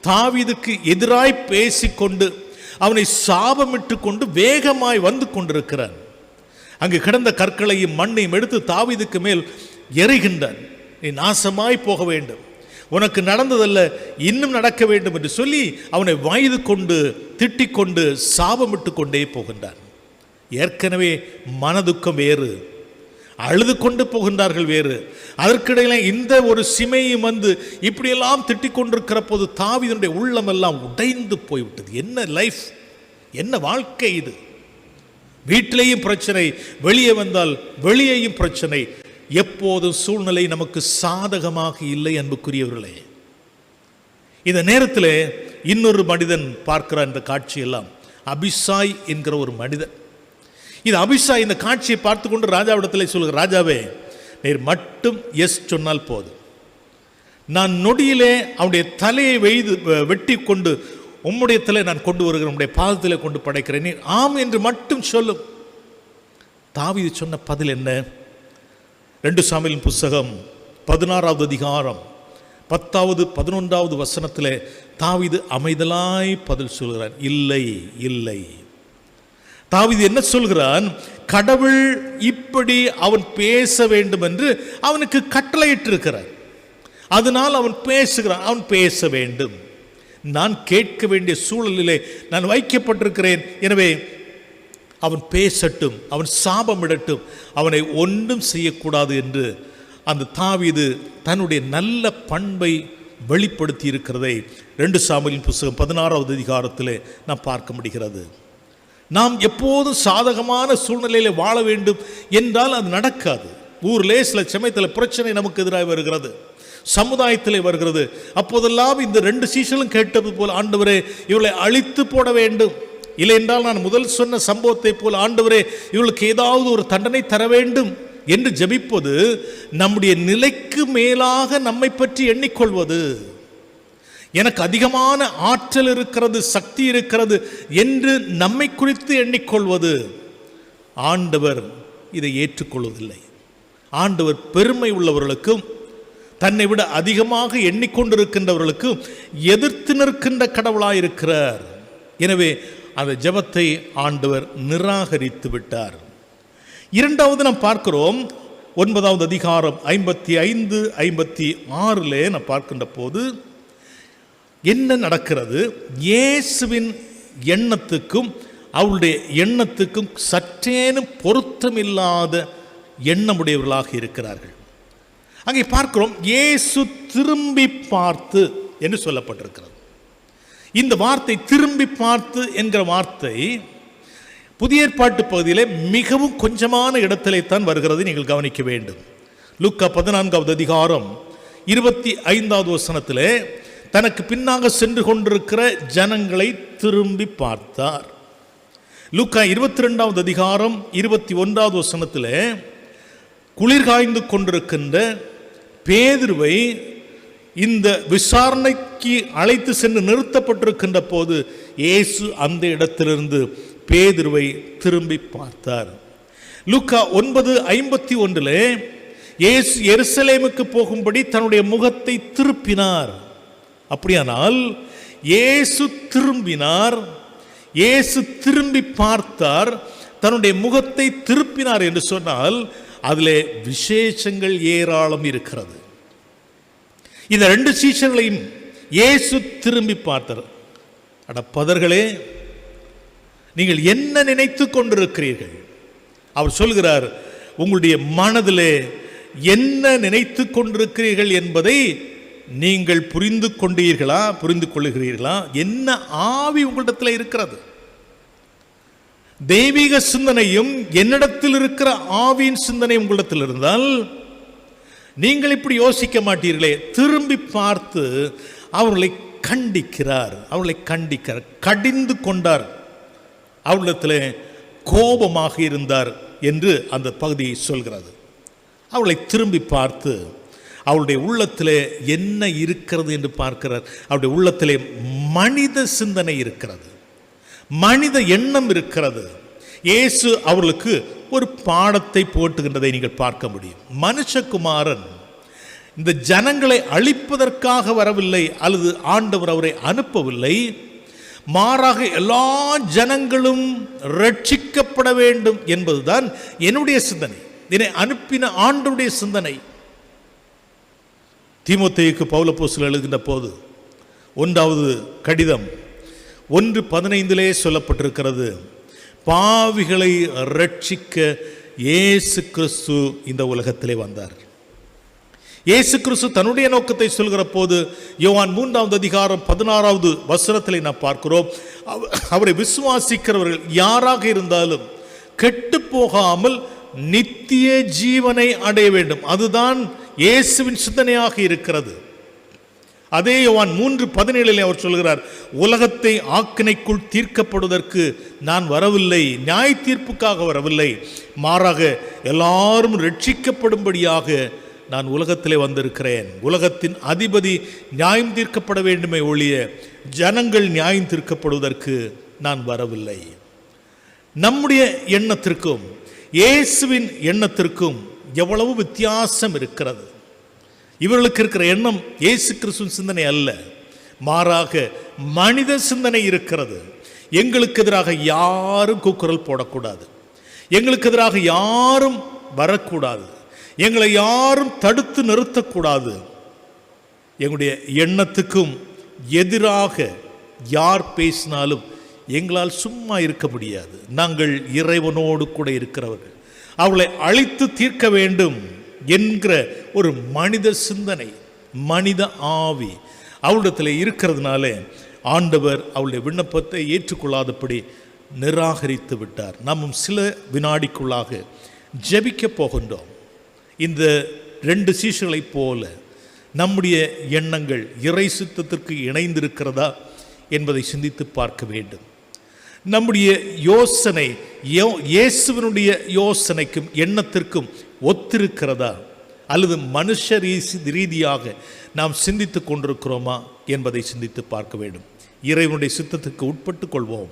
தாவீதுக்கு எதிராய் பேசிக்கொண்டு, அவனை சாபமிட்டு கொண்டு வேகமாய் வந்து கொண்டிருக்கிறான். அங்கு கிடந்த கற்களையும் மண்ணையும் எடுத்து தாவீதுக்கு மேல் எறிகின்றான். நீ நாசமாய் போக வேண்டும், உனக்கு நடந்ததல்ல இன்னும் நடக்க வேண்டும் என்று சொல்லி அவனை வயது கொண்டு திட்டிக் கொண்டு சாபமிட்டு கொண்டே போகின்றான். ஏற்கனவே மனதுக்கம் வேறு, அழுது கொண்டு போகின்றார்கள் வேறு. அதற்கிடையில் இந்த ஒரு சிமையும் வந்து இப்படியெல்லாம் திட்டிக் கொண்டிருக்கிற போது தாவீதுடைய உள்ளமெல்லாம் உடைந்து போய்விட்டது. என்ன லைஃப், என்ன வாழ்க்கை இது! வீட்டிலேயும் பிரச்சனை, வெளியே வந்தால் வெளியேயும் பிரச்சனை. எப்போதும் சூழ்நிலை நமக்கு சாதகமாக இல்லை அன்புக்குரியவர்களே. இந்த நேரத்தில் இன்னொரு மனிதன் பார்க்கிறான் இந்த காட்சியெல்லாம். அபிசாய் என்கிற ஒரு மனிதன். இது அபிசாய் இந்த காட்சியை பார்த்து கொண்டு ராஜாவிடத்தில் சொல்லுகிற, ராஜாவே, நீர் மட்டும் எஸ் சொன்னால் போதும், நான் நொடியிலே அவனுடைய தலையை வெட்டி கொண்டு உம்முடைய தலை நான் கொண்டு வருகிறேன், உம்முடைய பாதத்திலே கொண்டு படைக்கிறேன், நீர் ஆம் என்று மட்டும் சொல்லும். தாவீது சொன்ன பதில் என்ன? 2 சாமுவேலின் புஸ்தகம் 16வது அதிகாரம் 10வது 11வது வசனத்தில் தாவீது அமைதலாய் பதில் சொல்கிறான், இல்லை இல்லை. தாவீது என்ன சொல்கிறான்? கடவுள் இப்படி அவன் பேச வேண்டும் என்று அவனுக்கு கட்டளையிட்டிருக்கிறார். அதனால் அவன் பேசுகிறான், அவன் பேச வேண்டும். நான் கேட்க வேண்டிய சூழலிலே நான் வைக்கப்பட்டிருக்கிறேன். எனவே அவன் பேசட்டும், அவன் சாபமிடட்டும், அவனை ஒன்றும் செய்யக்கூடாது என்று அந்த தாவீது தன்னுடைய நல்ல பண்பை வெளிப்படுத்தி இருக்கிறதை 2 சாமுவேலின் புஸ்தகம் 16வது அதிகாரத்தில் நாம் பார்க்க முடிகிறது. நாம் எப்போதும் சாதகமான சூழ்நிலையில் வாழ வேண்டும் என்றால் அது நடக்காது. ஊரிலே சில சமயத்தில் பிரச்சனை நமக்கு எதிராக வருகிறது, சமுதாயத்தில் வருகிறது. அப்போதெல்லாம் இந்த 2 சீஷர்களும் கேட்டது போல், ஆண்டவரே இவர்களை அழித்து போட வேண்டும், இல்லை என்றால் நான் முதல் சொன்ன சம்பவத்தை போல் ஆண்டவரே இவர்களுக்கு ஏதாவது ஒரு தண்டனை தர வேண்டும் என்று ஜெபிப்பது நம்முடைய நிலைக்கு மேலாக நம்மை பற்றி எண்ணிக்கொள்வது. எனக்கு அதிகமான ஆற்றல் இருக்கிறது, சக்தி இருக்கிறது என்று நம்மை குறித்து எண்ணிக்கொள்வது ஆண்டவர் இதை ஏற்றுக்கொள்வதில்லை. ஆண்டவர் பெருமை உள்ளவர்களுக்கும் தன்னை விட அதிகமாக எண்ணிக்கொண்டிருக்கின்றவர்களுக்கும் எதிர்த்து நிற்கின்ற கடவுளாயிருக்கிறார். எனவே அந்த ஜெபத்தை ஆண்டவர் நிராகரித்து விட்டார். இரண்டாவது நாம் பார்க்கிறோம், 9வது அதிகாரம் 55, 56 நாம் பார்க்கின்ற போது என்ன நடக்கிறது? இயேசுவின் எண்ணத்துக்கும் அவருடைய எண்ணத்துக்கும் சற்றேனும் பொருத்தமில்லாத எண்ணமுடையவர்களாக இருக்கிறார்கள். அங்கே பார்க்கிறோம், இயேசு திரும்பி பார்த்து என்று சொல்லப்பட்டிருக்கிறது. இந்த வார்த்தை திரும்பி பார்த்து என்கிற வார்த்தை புதிய ஏற்பாட்டு பகுதியிலே மிகவும் கொஞ்சமான இடத்திலே தான் வருகிறது. நீங்கள் கவனிக்க வேண்டும். லூக்கா 14வது அதிகாரம் 25வது வசனத்திலே தனக்கு பின்னாக சென்று கொண்டிருக்கிற ஜனங்களை திரும்பி பார்த்தார். லூக்கா 22வது அதிகாரம் 21வது வசனத்திலே குளிர் காய்ந்து கொண்டிருக்கின்ற பேதுருவை இந்த விசாரணைக்கு அழைத்து சென்று நிறுத்தப்பட்டிருக்கின்ற போது இயேசு அந்த இடத்திலிருந்து பேதுருவை திரும்பி பார்த்தார். லூக்கா 9:51 இயேசு எருசலேமுக்கு போகும்படி தன்னுடைய முகத்தை திருப்பினார். அப்படியானால் இயேசு திரும்பினார், இயேசு திரும்பி பார்த்தார், தன்னுடைய முகத்தை திருப்பினார் என்று சொன்னால் அதிலே விசேஷங்கள் ஏராளம் இருக்கிறது. இந்த 2 சீஷர்களையும் இயேசு திரும்பி பார்த்தார். அட பதர்களே, நீங்கள் என்ன நினைத்து கொண்டிருக்கிறீர்கள்? அவர் சொல்கிறார், உங்களுடைய மனதிலே என்ன நினைத்து கொண்டிருக்கிறீர்கள் என்பதை நீங்கள் புரிந்து கொள்ளுகிறீர்களா? என்ன ஆவி உங்களிடத்தில் இருக்கிறது? தெய்வீக சிந்தனையும் என்னிடத்தில் இருக்கிற ஆவியின் சிந்தனை உங்களிடத்தில் இருந்தால் நீங்கள் இப்படி யோசிக்க மாட்டீர்களே. திரும்பி பார்த்து அவர்களை கண்டிக்கிறார், கடிந்து கொண்டார், அவர்களிடத்தில் கோபமாக இருந்தார் என்று அந்த பகுதியை சொல்கிறது. அவளை திரும்பி பார்த்து அவளுடைய உள்ளத்திலே என்ன இருக்கிறது என்று பார்க்கிறார். அவருடைய உள்ளத்திலே மனித சிந்தனை இருக்கிறது, மனித எண்ணம் இருக்கிறது. இயேசு அவர்களுக்கு ஒரு பாடத்தை போட்டுகின்றதை நீங்கள் பார்க்க முடியும். மனுஷகுமாரன் இந்த ஜனங்களை அழிப்பதற்காக வரவில்லை, அல்லது ஆண்டவர் அவரை அனுப்பவில்லை. மாறாக எல்லா ஜனங்களும் ரட்சிக்கப்பட வேண்டும் என்பதுதான் என்னுடைய சிந்தனை, என்னை அனுப்பின ஆண்டவருடைய சிந்தனை. தீமோத்தேயுக்கு பவுல் அப்போஸ்தலன் எழுதுகின்ற போது 1வது கடிதம் 1:15 சொல்லப்பட்டிருக்கிறது, பாவிகளை ரட்சிக்க இயேசு கிறிஸ்து இந்த உலகத்திலே வந்தார். இயேசு கிறிஸ்து தன்னுடைய நோக்கத்தை சொல்கிற போது யோவான் 3வது அதிகாரம் 16வது வசனத்திலே நாம் பார்க்கிறோம், அவரை விசுவாசிக்கிறவர்கள் யாராக இருந்தாலும் கெட்டு போகாமல் நித்திய ஜீவனை அடைய வேண்டும். அதுதான் இயேசுவின் சிந்தனையாக இருக்கிறது. அதே யோவான் 3:17 அவர் சொல்கிறார், உலகத்தை ஆக்கினைக்குள் தீர்க்கப்படுவதற்கு நான் வரவில்லை, நியாய தீர்ப்புக்காக வரவில்லை, மாறாக எல்லாரும் ரட்சிக்கப்படும்படியாக நான் உலகத்திலே வந்திருக்கிறேன். உலகத்தின் அதிபதி நியாயம் தீர்க்கப்பட வேண்டுமே ஒழிய ஜனங்கள் நியாயம் தீர்க்கப்படுவதற்கு நான் வரவில்லை. நம்முடைய எண்ணத்திற்கும் இயேசுவின் எண்ணத்திற்கும் எவ்வளவு வித்தியாசம் இருக்கிறது. இவர்களுக்கு இருக்கிற எண்ணம் இயேசு கிறிஸ்துவின் சிந்தனை அல்ல, மாறாக மனித சிந்தனை இருக்கிறது. எங்களுக்கு எதிராக யாரும் கூக்குரல் போடக்கூடாது, எங்களுக்கு எதிராக யாரும் வரக்கூடாது, எங்களை யாரும் தடுத்து நிறுத்தக்கூடாது. எங்களுடைய எண்ணத்துக்கும் எதிராக யார் பேசினாலும் எங்களால் சும்மா இருக்க முடியாது. நாங்கள் இறைவனோடு கூட இருக்கிறவர்கள், அவளை அழித்து தீர்க்க வேண்டும் என்கிற ஒரு மனித சிந்தனை, மனித ஆவி அவளிடத்தில் இருக்கிறதுனால ஆண்டவர் அவளுடைய விண்ணப்பத்தை ஏற்றுக்கொள்ளாதபடி நிராகரித்து விட்டார். நாமும் சில வினாடிக்குள்ளாக ஜெபிக்க போகின்றோம். இந்த 2 சீஷர்களைப் போல நம்முடைய எண்ணங்கள் இறை சித்தத்திற்கு இணைந்திருக்கிறதா என்பதை சிந்தித்து பார்க்க வேண்டும். நம்முடைய யோசனை இயேசுவினுடைய யோசனைக்கும் எண்ணத்திற்கும் ஒத்திருக்கிறதா, அல்லது மனுஷ ரீதியாக நாம் சிந்தித்து கொண்டிருக்கிறோமா என்பதை சிந்தித்து பார்க்க வேண்டும். இறைவனுடைய சித்தத்துக்கு உட்பட்டு கொள்வோம்.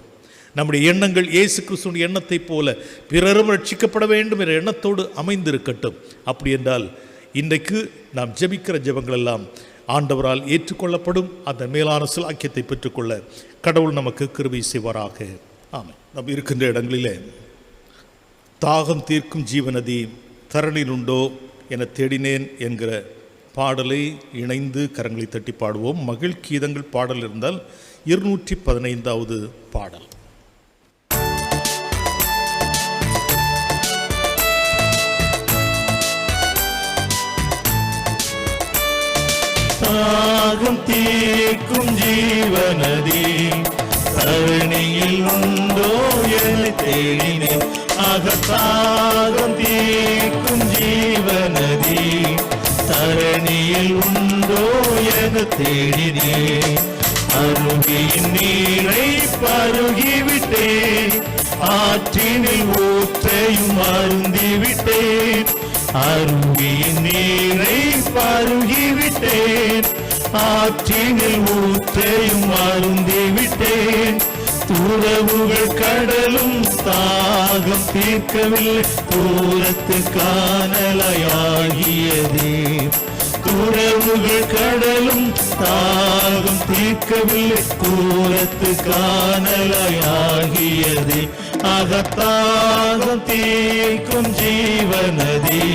நம்முடைய எண்ணங்கள் இயேசு கிறிஸ்துவின் எண்ணத்தைப் போல பிறரும் ரட்சிக்கப்பட வேண்டும் என்ற எண்ணத்தோடு அமைந்திருக்கட்டும். அப்படி என்றால் இன்றைக்கு நாம் ஜெபிக்கிற ஜெபங்கள் எல்லாம் ஆண்டவரால் ஏற்றுக்கொள்ளப்படும். அந்த மேலான சிலாக்கியத்தை பெற்றுக்கொள்ள கடவுள் நமக்கு கிருபை செய்வாராக. ஆமென். நாம் இருக்கின்ற இடங்களிலே தாகம் தீர்க்கும் ஜீவநதி தரணில் உண்டோ என தேடினேன் என்கிற பாடலை இணைந்து கரங்களை தட்டி பாடுவோம். மகிழ் கீதங்கள் பாடல் இருந்தால் 215வது பாடல். தாகம் தீர்க்கும் ஜீவநதி தரணியில் உண்டோ என தேடினேன். தாகம் தீர்க்கும் ஜீவநதி தரணியில் உண்டோ என தேடினேன். அருவியின் நீரை பருகிவிட்டேன், ஆற்றினில் ஊற்றையும் அருந்திவிட்டேன். அருவியின் நீரை பருகிவிட்டேன், ஆற்றினில் ஊற்றையும் அருந்திவிட்டேன். துறவுகள் கடலும் தாகம் தீர்க்கவில்லை, தூரத்து காணலாயாகியதே. துறவுகள் கடலும் தாகம் தீர்க்கவில்லை, தூரத்து காணலாயாகியதே. தாகம் தீர்க்கும் ஜீவநதி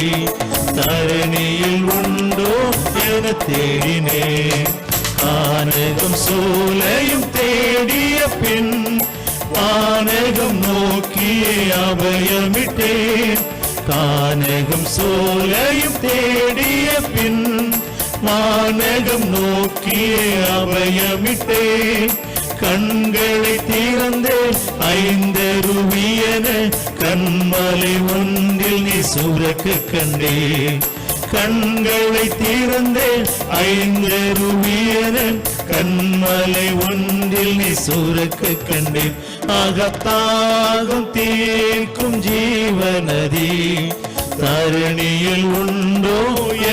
தரணியில் உண்டோ என தேடினேன். கானகம் சோலையும் தேடிய பின் வானகம் நோக்கியே அபயமிட்டேன். கானகம் சோலையும் தேடிய பின் வானகம் நோக்கியே அபயமிட்டேன். கண்களை திறந்தேன் ஐந்தருவியன கண்மலை ஒன்றில் நீ சுரக்க கண்டேன். கண்களை திறந்தேன் ஐந்தருவியன கண்மலை ஒன்றில் நீ சுரக்க கண்டேன். தாகம் தீர்க்கும் ஜீவநதி தரணியில் உண்டோ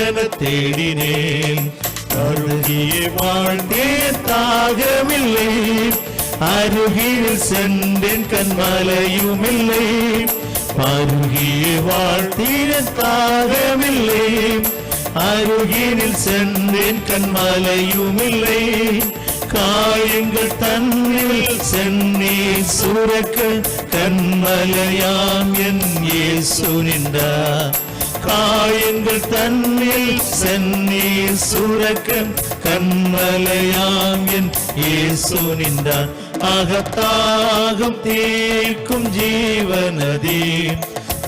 என தேடினேன். அருகியே வாழ்ந்தே தாகமில்லை, அருகில் சென்றேன் கண்மலையுமில்லை. அருகியே வாழ்த்தீர தாகமில்லை, அருகினில் சென்றேன் கண்மலையுமில்லை. காயங்கள் தன்னில் சென்னீர் சுரக்க கண்மலையாம் என் இயேசு நின்றார். காயங்கள் தன்னில் சென்னீர் சுரக்க கண்மலையாம் என் இயேசு நின்றார். தாகம் தீர்க்கும் ஜீவநதி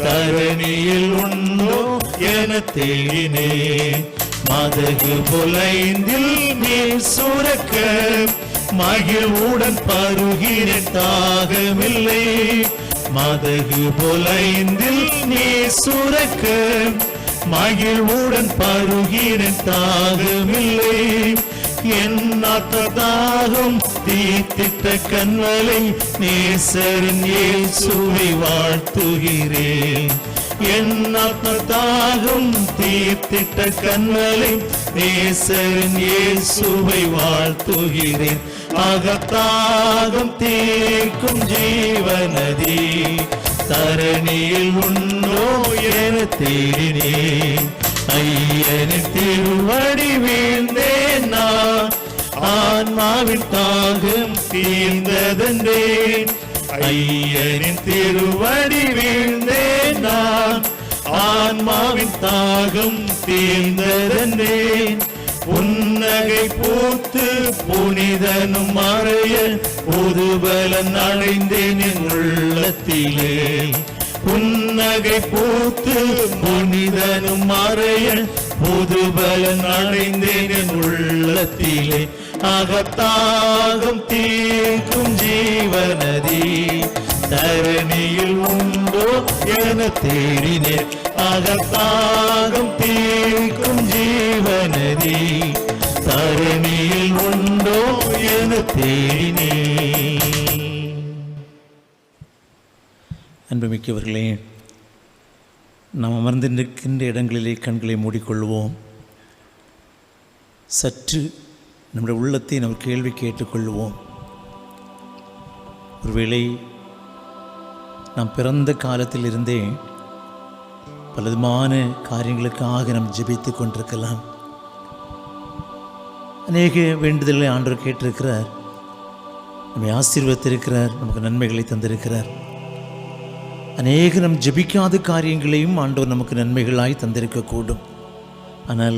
தரணியில் உண்டோ என தேடினேன். மதகு புலைந்தில் நீர் சுரக்க மகிழ்வுடன் பருகினேன் தாகமில்லை. மதகு புலைந்தில் நீர் சுரக்க மகிழ்வுடன் பருகினேன் தாகமில்லை. என் தாகம் தீர்த்திட்ட கண்மலை நேசரின் இயேசுவை வாழ்த்துகிறேன். என் தாகம் தீர்த்திட்ட கண்மலை நேசரின் இயேசுவை வாழ்த்துகிறேன். தாகம் தீர்க்கும் ஜீவநதி தரணியில் உண்டோ என தேடினேன். ஐயனின் திருவடி வீழ்ந்தேன் நான், ஆன்மாவின் தாகம் தீர்ந்ததென்றேன். ஐயனின் திருவடி வீழ்ந்தேன் நான், ஆன்மாவின் தாகம் தீர்ந்ததென்றேன். புன்னகை பூத்து புனிதனும் மறைய புதுபலன் அடைந்தேன் என் உள்ளத்திலே. புன்னகை பூத்து புனிதனும் மறைய புதுபலன் அடைந்தேன் என் உள்ளத்திலே. தாகம் தீர்க்கும் ஜீவநதி தரணியில் உண்டோ என தேடினேன். தாகம் தீர்க்கும் ஜீவநதி தரணியில் உண்டோ என தேடினேன். அன்புமிக்கவர்களே, நாம் அமர்ந்து நிற்கின்ற இடங்களிலே கண்களை மூடிக்கொள்வோம். சற்று நம்முடைய உள்ளத்தை நம்ம கேள்வி கேட்டுக்கொள்வோம். ஒருவேளை நாம் பிறந்த காலத்திலிருந்தே பலவிதமான காரியங்களுக்காக நாம் ஜெபித்து கொண்டிருக்கலாம். அநேக வேண்டுதல்களை ஆண்டவர் கேட்டிருக்கிறார், நம்மை ஆசீர்வதித்திருக்கிறார், நமக்கு நன்மைகளை தந்திருக்கிறார். அநேக நம் ஜெபிக்காத காரியங்களையும் ஆண்டவர் நமக்கு நன்மைகளாய் தந்திருக்கக்கூடும். ஆனால்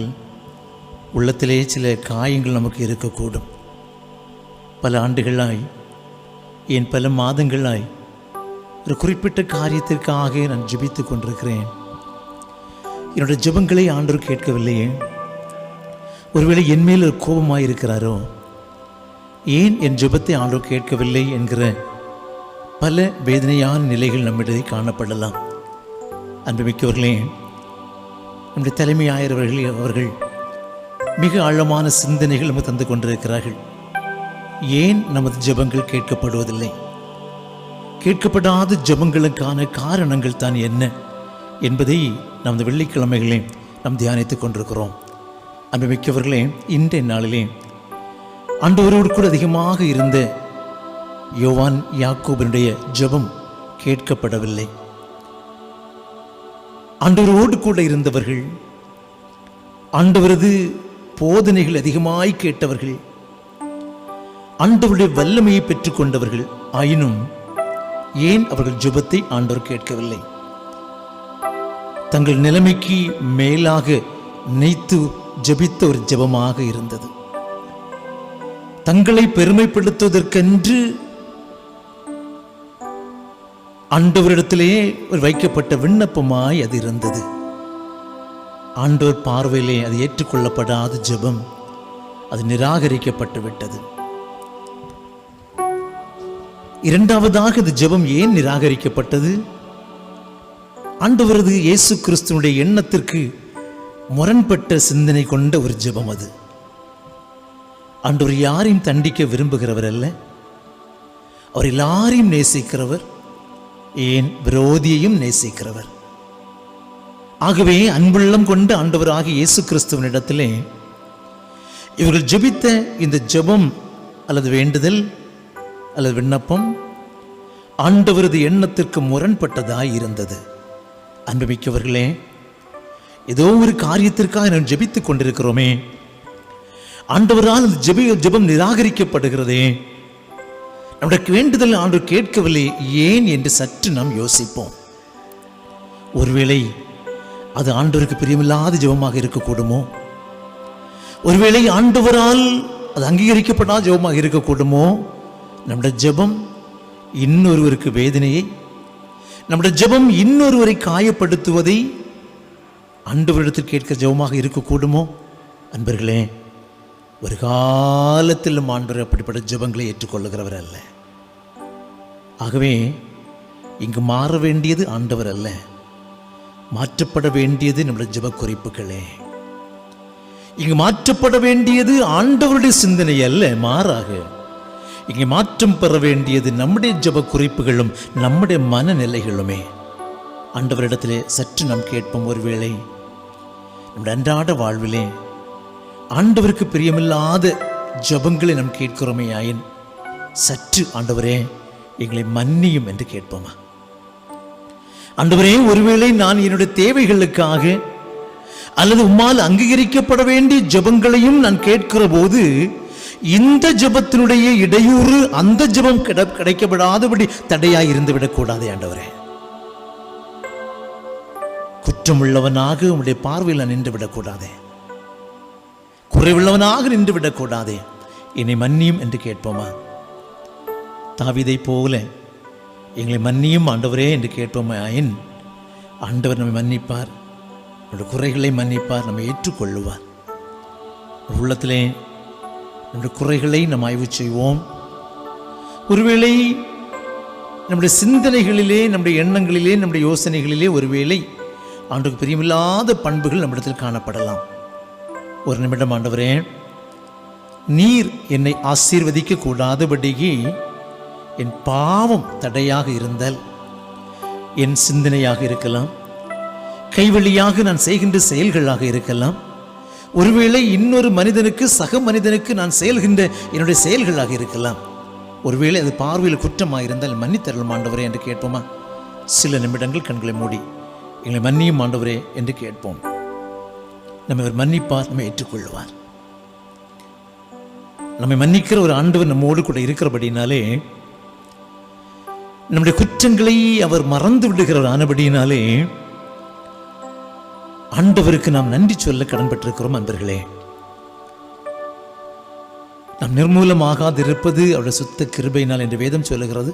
உள்ளத்திலே சில காயங்கள் நமக்கு இருக்கக்கூடும். பல ஆண்டுகளாய், ஏன் பல மாதங்களாய் ஒரு குறிப்பிட்ட காரியத்திற்காக நான் ஜெபித்து கொண்டிருக்கிறேன். என்னுடைய ஜெபங்களை ஆண்டவர் கேட்கவில்லையே. ஒருவேளை என் மேல் ஒரு கோபமாக இருக்கிறாரோ, ஏன் என் ஜெபத்தை ஆண்டவர் கேட்கவில்லை என்கிற பல வேதனையான நிலைகள் நம்மிடையே காணப்படலாம். அன்புமிக்கவர்களே, நம்முடைய தலைமை அவர்கள் மிக ஆழமான சிந்தனைகள் நமக்கு தந்து கொண்டிருக்கிறார்கள். ஏன் நமது ஜெபங்கள் கேட்கப்படுவதில்லை? கேட்கப்படாத ஜெபங்களுக்கான காரணங்கள் தான் என்ன என்பதை நமது வெள்ளிக்கிழமைகளே நாம் தியானித்துக் கொண்டிருக்கிறோம். அன்புமிக்கவர்களே, இன்றைய நாளிலே ஆண்டவரோடு கூட அதிகமாக இருந்த யோவான் யாக்கோபினுடைய ஜெபம் கேட்கப்படவில்லை. ஆண்டவரோடு கூட இருந்தவர்கள், ஆண்டவரது போதனைகள் அதிகமாய் கேட்டவர்கள், ஆண்டவருடைய வல்லமையை பெற்றுக்கொண்டவர்கள். ஆயினும் ஏன் அவர்கள் ஜெபத்தை ஆண்டவர் கேட்கவில்லை? தங்கள் நிலைமைக்கு மேலாக நினைத்து ஜெபித்த ஒரு ஜெபமாக இருந்தது. தங்களை பெருமைப்படுத்துவதற்கென்று ஆண்டவரிடத்திலே வைக்கப்பட்ட விண்ணப்பமாய் அது இருந்தது. ஆண்டவர் பார்வையிலே அது ஏற்றுக்கொள்ளப்படாத ஜெபம், அது நிராகரிக்கப்பட்டு விட்டது. இரண்டாவதாக இந்த ஜெபம் ஏன் நிராகரிக்கப்பட்டது? ஆண்டவரது இயேசு கிறிஸ்துவினுடைய எண்ணத்திற்கு முரண்பட்ட சிந்தனை கொண்ட ஒரு ஜெபம் அது. ஆண்டவர் யாரையும் தண்டிக்க விரும்புகிறவர் அல்ல. அவர் எல்லாரையும் நேசிக்கிறவர், ஏன் விரோதியையும் நேசிக்கிறவர். ஆகவே அன்புள்ளம் கொண்ட ஆண்டவராகிய இயேசு கிறிஸ்துவனிடத்திலே இவர்கள் ஜெபித்த இந்த ஜெபம் அல்லது வேண்டுதல் அல்லது விண்ணப்பம் ஆண்டவரது எண்ணத்திற்கு முரண்பட்டதாய் இருந்தது. அன்புமிக்கவர்களே, ஏதோ ஒரு காரியத்திற்காக நாம் ஜெபித்துக் கொண்டிருக்கிறோமே, ஆண்டவரால் ஜெபம் நிராகரிக்கப்படுகிறதே, நம்முடைய வேண்டுதல் ஆண்டவர் கேட்கவில்லை ஏன் என்று சற்று நாம் யோசிப்போம். ஒருவேளை அது ஆண்டவருக்கு பிரியமில்லாத ஜெபமாக இருக்கக்கூடுமோ? ஒருவேளை ஆண்டவரால் அது அங்கீகரிக்கப்படாத ஜெபமாக இருக்கக்கூடுமோ? நம்முடைய ஜெபம் இன்னொருவருக்கு வேதனையை, நம்முடைய ஜெபம் இன்னொருவரை காயப்படுத்துவதை ஆண்டவரிடத்தில் கேட்கிற ஜெபமாக இருக்கக்கூடுமோ? அன்பர்களே, ஒரு காலத்திலும் ஆண்டவர் அப்படிப்பட்ட ஜெபங்களை ஏற்றுக்கொள்ளுகிறவர் அல்ல. ஆகவே இங்கு மாற வேண்டியது ஆண்டவர் அல்ல, மாற்றப்பட வேண்டியது நம்முடைய ஜெப குறிப்புகளே. இங்கு மாற்றப்பட வேண்டியது ஆண்டவருடைய சிந்தனை அல்ல, மாறாக இங்கே மாற்றம் பெற வேண்டியது நம்முடைய ஜெப குறிப்புகளும் நம்முடைய மனநிலைகளுமே. ஆண்டவரிடத்திலே சற்று நாம் கேட்போம். ஒருவேளை நம்முடைய அன்றாட வாழ்விலே ஆண்டவருக்கு பிரியமில்லாத ஜெபங்களை நாம் கேட்கிறோமே ஆயின், சற்று ஆண்டவரே எங்களை மன்னியும் என்று கேட்போமா? ஆண்டவரே, ஒருவேளை நான் என்னுடைய தேவைகளுக்காக அல்லது உம்மால் அங்கீகரிக்கப்பட வேண்டிய ஜெபங்களையும் நான் கேட்கிற போது இந்த ஜெபத்தினுடைய இடையூறு அந்த ஜெபம் கிடைக்கப்படாதபடி தடையாய் இருந்து விடக்கூடாதே ஆண்டவரே. குற்றமுள்ளவனாக உம்முடைய பார்வையில் நான் நின்று விடக்கூடாதே, குறைவுள்ளவனாக நின்று விடக்கூடாதே, என்னை மன்னியும் என்று கேட்போமா? தாவீதை போல எங்களை மன்னியும் ஆண்டவரே என்று கேட்போமா? ஆண்டவர் நம்மை மன்னிப்பார், நம்முடைய குறைகளை மன்னிப்பார், நம்மை ஏற்றுக்கொள்ளுவார். உள்ளத்திலே நம்முடைய குறைகளை நாம் ஆய்வு செய்வோம். ஒருவேளை நம்முடைய சிந்தனைகளிலே, நம்முடைய எண்ணங்களிலே, நம்முடைய யோசனைகளிலே ஒருவேளை ஆண்டவருக்கு பிரியமில்லாத பண்புகள் நம்மிடத்தில் காணப்படலாம். ஒரு நிமிடம், ஆண்டவரே, நீர் என்னை ஆசீர்வதிக்க கூடாதபடிக்கு என் பாவம் தடையாக இருந்தால், என் சிந்தனையாக இருக்கலாம், கைவழியாக நான் செய்கின்ற செயல்களாக இருக்கலாம். ஒருவேளை இன்னொரு மனிதனுக்கு, சக மனிதனுக்கு நான் செயல்கின்ற என்னுடைய செயல்களாக இருக்கலாம். ஒருவேளை அது பார்வையில் குற்றமாக இருந்தால் மன்னித்தருளும் ஆண்டவரே என்று கேட்போமா? சில நிமிடங்கள் கண்களை மூடி எங்களை மன்னியும் ஆண்டவரே என்று கேட்போம். நம்மை அவர் மன்னிப்பார், நம்மை ஏற்றுக்கொள்வார். நம்மை மன்னிக்கிற ஒரு ஆண்டவர் நம்மோடு கூட இருக்கிறபடினாலே, நம்முடைய குற்றங்களை அவர் மறந்து விடுகிறவர் ஆனபடியினாலே ஆண்டவருக்கு நாம் நன்றி சொல்ல கடன்பட்டிருக்கிறோம். அன்பர்களே, நாம் நிர்மூலமாகாதிருப்பது அவருடைய சுத்த கிருபையினால் என்று வேதம் சொல்லுகிறது.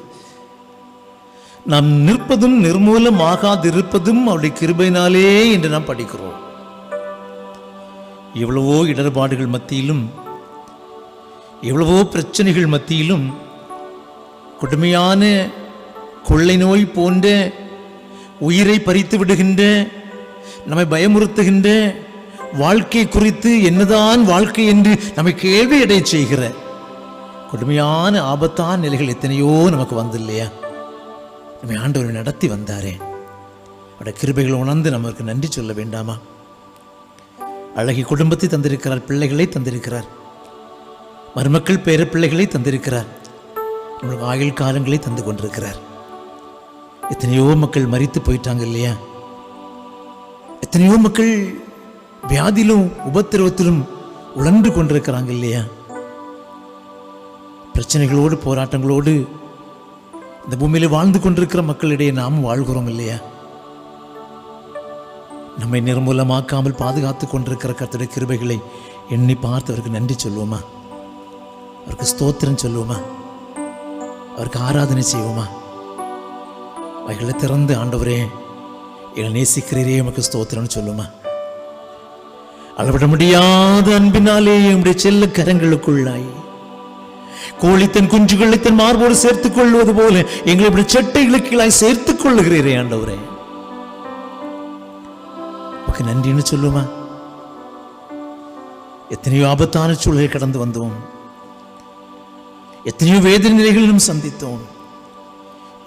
நாம் நிற்பதும் நிர்மூலமாகாதிருப்பதும் அவருடைய கிருபையினாலே என்று நாம் படிக்கிறோம். எவ்வளவோ இடர்பாடுகள் மத்தியிலும், எவ்வளவோ பிரச்சனைகள் மத்தியிலும், கொடுமையான கொள்ளை நோய் போன்ற உயிரை பறித்து விடுகின்ற, நம்மை பயமுறுத்துகின்ற, வாழ்க்கை குறித்து என்னதான் வாழ்க்கை என்று நம்மை கேள்வி அடைய செய்கிற கொடுமையான ஆபத்தான நிலைகள் எத்தனையோ நமக்கு வந்து இல்லையா? நம்மை ஆண்டவர் நடத்தி வந்தாரே, அவருடைய கிருபைகளை உணர்ந்து நமக்கு நன்றி சொல்ல வேண்டாமா? அழகிய குடும்பத்தை தந்திருக்கிறார், பிள்ளைகளை தந்திருக்கிறார், மருமக்கள் பேர பிள்ளைகளை தந்திருக்கிறார், நம்மளுக்கு ஆயுள் காலங்களை தந்து கொண்டிருக்கிறார். எத்தனையோ மக்கள் மரித்து போயிட்டாங்க இல்லையா? எத்தனையோ மக்கள் வியாதியிலும் உபத்திரவத்திலும் உழன்று கொண்டிருக்கிறாங்க இல்லையா? பிரச்சனைகளோடு போராட்டங்களோடு இந்த பூமியில வாழ்ந்து கொண்டிருக்கிற மக்களிடையே நாம் வாழ்கிறோம் இல்லையா? நம்மை நிர்மூலமாக்காமல் பாதுகாத்து கொண்டிருக்கிற கர்த்தருடைய கிருபைகளை எண்ணி பார்த்து அவருக்கு நன்றி சொல்லுவோமா? அவருக்கு ஸ்தோத்திரம் சொல்லுவோமா? அவருக்கு ஆராதனை செய்வோமா? வகைகளை திறந்து, ஆண்டவரே எங்களை நேசிக்கிறீரே, நமக்கு ஸ்தோத்திரம்னு சொல்லுமா? அளவிட முடியாத அன்பினாலே நம்முடைய செல்ல கரங்களுக்குள்ளாய் கோழி தன் குஞ்சுகளை தன் மார்போடு சேர்த்துக் கொள்வது போல எங்களை இப்படி சட்டைகளுக்கு கீழாய் சேர்த்துக் கொள்ளுகிறீரே ஆண்டவரே, நமக்கு நன்றின்னு சொல்லுமா? எத்தனையோ ஆபத்தான சூழலை கடந்து வந்தோம், எத்தனையோ வேதனை நிலைகளிலும் சந்தித்தோம்,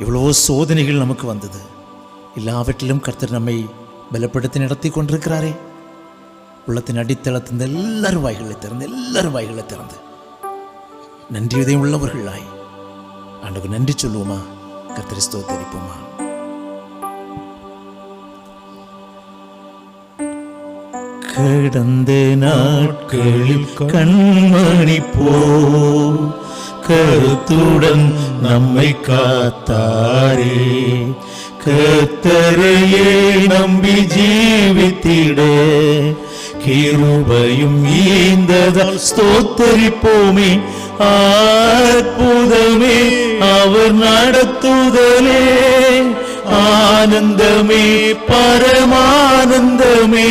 எவ்வளவோ சோதனைகள் நமக்கு வந்தது. எல்லாவற்றிலும் கர்த்தர் நம்மை பலப்படுத்தி நடத்தி கொண்டிருக்கிறாரே. உள்ளத்தின் அடித்தளத்தின் எல்லாரும் வாய்களை திறந்து நன்றியுதயம் உள்ளவர்களாய் ஆண்டவருக்கு நன்றி சொல்லுவோமா? கர்த்தரை ஸ்தோத்திரிப்போமா? கடந்த நாட்களில் கண்மணி போ கருத்துடன் நம்மை காத்தாரே, கர்த்தரையே நம்பி ஜீவித்திட கிருபையும் ஈந்ததால் ஸ்தோத்தரிப்போமே. அற்புதமே அவர் நடத்துதலே, ஆனந்தமே பரமானந்தமே,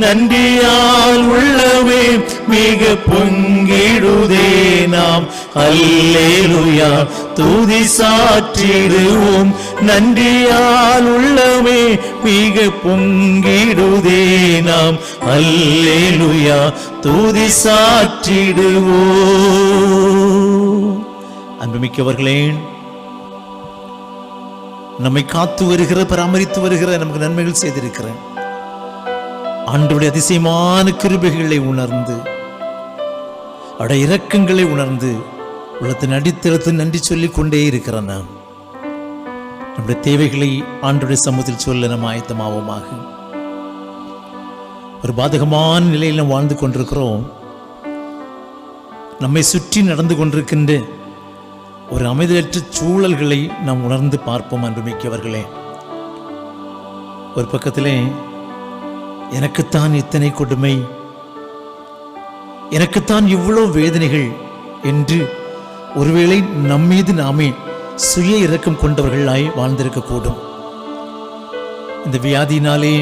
நன்றியால் உள்ளவே மிக பொங்கிடுதே நாம். அல்லேலூயா துதி சாற்றிடுவோம், நன்றியால் உள்ளவே மிக பொங்கிடுதே நாம். அல்லேலூயா துதி சாற்றிடுவோம். அன்புமிக்கவர்களே, நம்மை காத்து வருகிற, பராமரித்து வருகிற, நமக்கு நன்மைகள் செய்திருக்கிறேன் ஆண்டவருடைய அதிசயமான கிருபைகளை உணர்ந்து, அவருடைய இரக்கங்களை உணர்ந்து, உள்ளத்தின் அடித்தளத்தில் நன்றி சொல்லிக் கொண்டே இருக்கிறோம். நாம் நம்முடைய தேவைகளை ஆண்டவருடைய சமூகத்தில் சொல்ல நாம் ஆயத்தமாவோமாக. ஒரு பாதகமான நிலையில் நாம் வாழ்ந்து கொண்டிருக்கிறோம். நம்மை சுற்றி நடந்து கொண்டிருக்கின்ற ஒரு அமைதியற்ற சூழல்களை நாம் உணர்ந்து பார்ப்போம். அன்புமிக்கவர்களே, ஒரு பக்கத்திலே எனக்குத்தான் இத்தனை கொடுமை, எனக்குத்தான் இவ்வளவு வேதனைகள் என்று ஒருவேளை நம்மீது நாமே சுய இரக்கம் கொண்டவர்களாய் வாழ்ந்திருக்கக்கூடும். இந்த வியாதியினாலே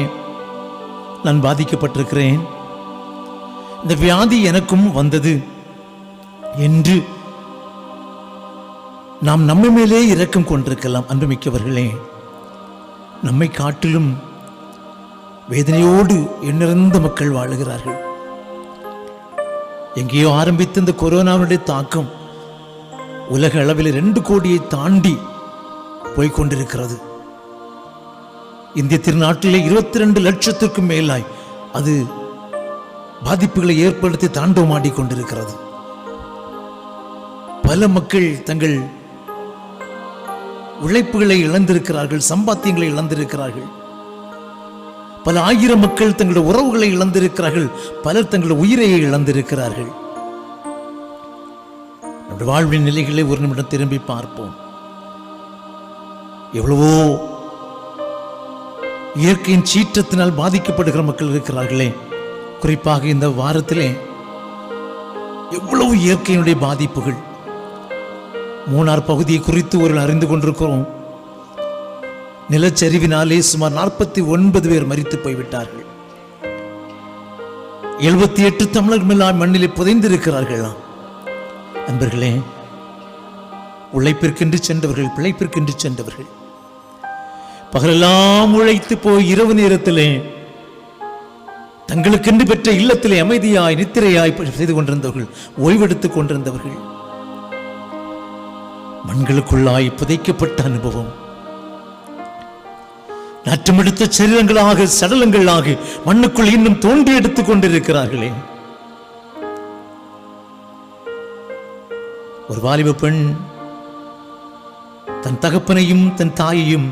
நான் பாதிக்கப்பட்டிருக்கிறேன், இந்த வியாதி எனக்கும் வந்தது என்று நாம் நம்ம மேலே இரக்கம் கொண்டிருக்கலாம். அன்புமிக்கவர்களே, நம்மை காட்டிலும் வேதனையோடு எண்ணிறந்த மக்கள் வாழுகிறார்கள். எங்கேயோ ஆரம்பித்த இந்த கொரோனாவுடைய தாக்கம் உலக அளவில் 2 கோடியை தாண்டி போய்கொண்டிருக்கிறது. இந்திய திருநாட்டிலே 22 லட்சத்திற்கும் மேலாய் அது பாதிப்புகளை ஏற்படுத்தி தாண்டவமாடி கொண்டிருக்கிறது. பல மக்கள் தங்கள் உழைப்புகளை இழந்திருக்கிறார்கள், சம்பாத்தியங்களை இழந்திருக்கிறார்கள். பல ஆயிரம் மக்கள் தங்களுடைய உறவுகளை இழந்திருக்கிறார்கள், பலர் தங்களுடைய உயிரையை இழந்திருக்கிறார்கள். நம்முடைய வாழ்வின் நிலைகளை ஒரு நிமிடம் திரும்பி பார்ப்போம். எவ்வளவோ இயற்கையின் சீற்றத்தினால் பாதிக்கப்படுகிற மக்கள் இருக்கிறார்களே. குறிப்பாக இந்த வாரத்திலே எவ்வளவு இயற்கையினுடைய பாதிப்புகள். மூணார் பகுதியை குறித்து ஒரு அறிந்து கொண்டிருக்கிறோம். நிலச்சரிவினாலே சுமார் 49 பேர் மரித்து போய்விட்டார்கள். 78 தமிழர்கள் மண்ணிலே புதைந்திருக்கிறார்களாம். அன்பர்களே, உழைப்பிற்கென்று சென்றவர்கள், பிழைப்பிற்கென்று சென்றவர்கள், பகலெல்லாம் உழைத்து போய் இரவு நேரத்திலே தங்களுக்கென்று பெற்ற இல்லத்திலே அமைதியாய் நித்திரையாய் செய்து கொண்டிருந்தவர்கள், ஓய்வெடுத்துக் கொண்டிருந்தவர்கள், மண்களுக்குள்ளாய் புதைக்கப்பட்ட அனுபவம். நாற்றமெடுத்த சரீரங்களாக, சடலங்களாக மண்ணுக்குள் இன்னும் தோண்டி எடுத்துக் கொண்டிருக்கிறார்களே. ஒரு வாலிப பெண் தன் தகப்பனையும் தன் தாயையும்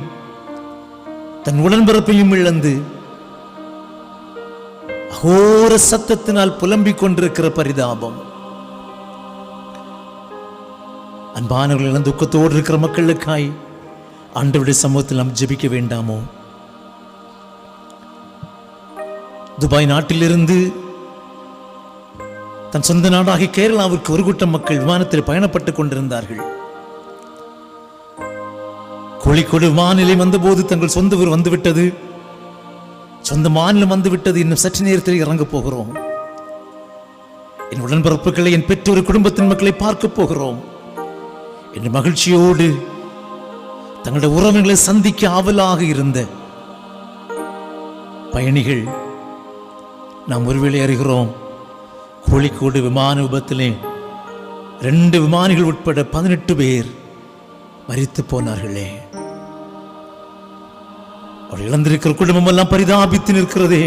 தன் உடன்பிறப்பையும் இழந்து அகோர சத்தத்தினால் புலம்பிக் கொண்டிருக்கிற பரிதாபம். அன்பானவர்கள், துக்கத்தோடு இருக்கிற மக்களுக்காய் ஆண்டவருடைய சமூகத்தில் நாம் ஜெபிக்க வேண்டாமோ? துபாய் நாட்டிலிருந்து தன் சொந்த நாடாக கேரளாவிற்கு ஒரு கூட்டம் மக்கள் விமானத்தில் பயணப்பட்டுக் கொண்டிருந்தார்கள். கோழிக்கோடு விமான நிலையம் வந்தபோது தங்கள் சொந்த ஊர் வந்துவிட்டது, சொந்த மாநிலம் வந்துவிட்டது, இன்னும் சற்று நேரத்தில் இறங்க போகிறோம், என் உடன்பிறப்புகளை, என் பெற்றோர் குடும்பத்தின் மக்களை பார்க்க போகிறோம் என்று மகிழ்ச்சியோடு தங்களுடைய உறவுகளை சந்திக்க ஆவலாக இருந்த பயணிகள் நாம் ஒருவேளை அறிகிறோம், கோழிக்கோடு விமான விபத்திலே 2 விமானிகள் உட்பட 18 பேர் மரித்து போனார்களே. அவர் இழந்திருக்கிற குடும்பம் எல்லாம் பரிதாபித்து நிற்கிறதே.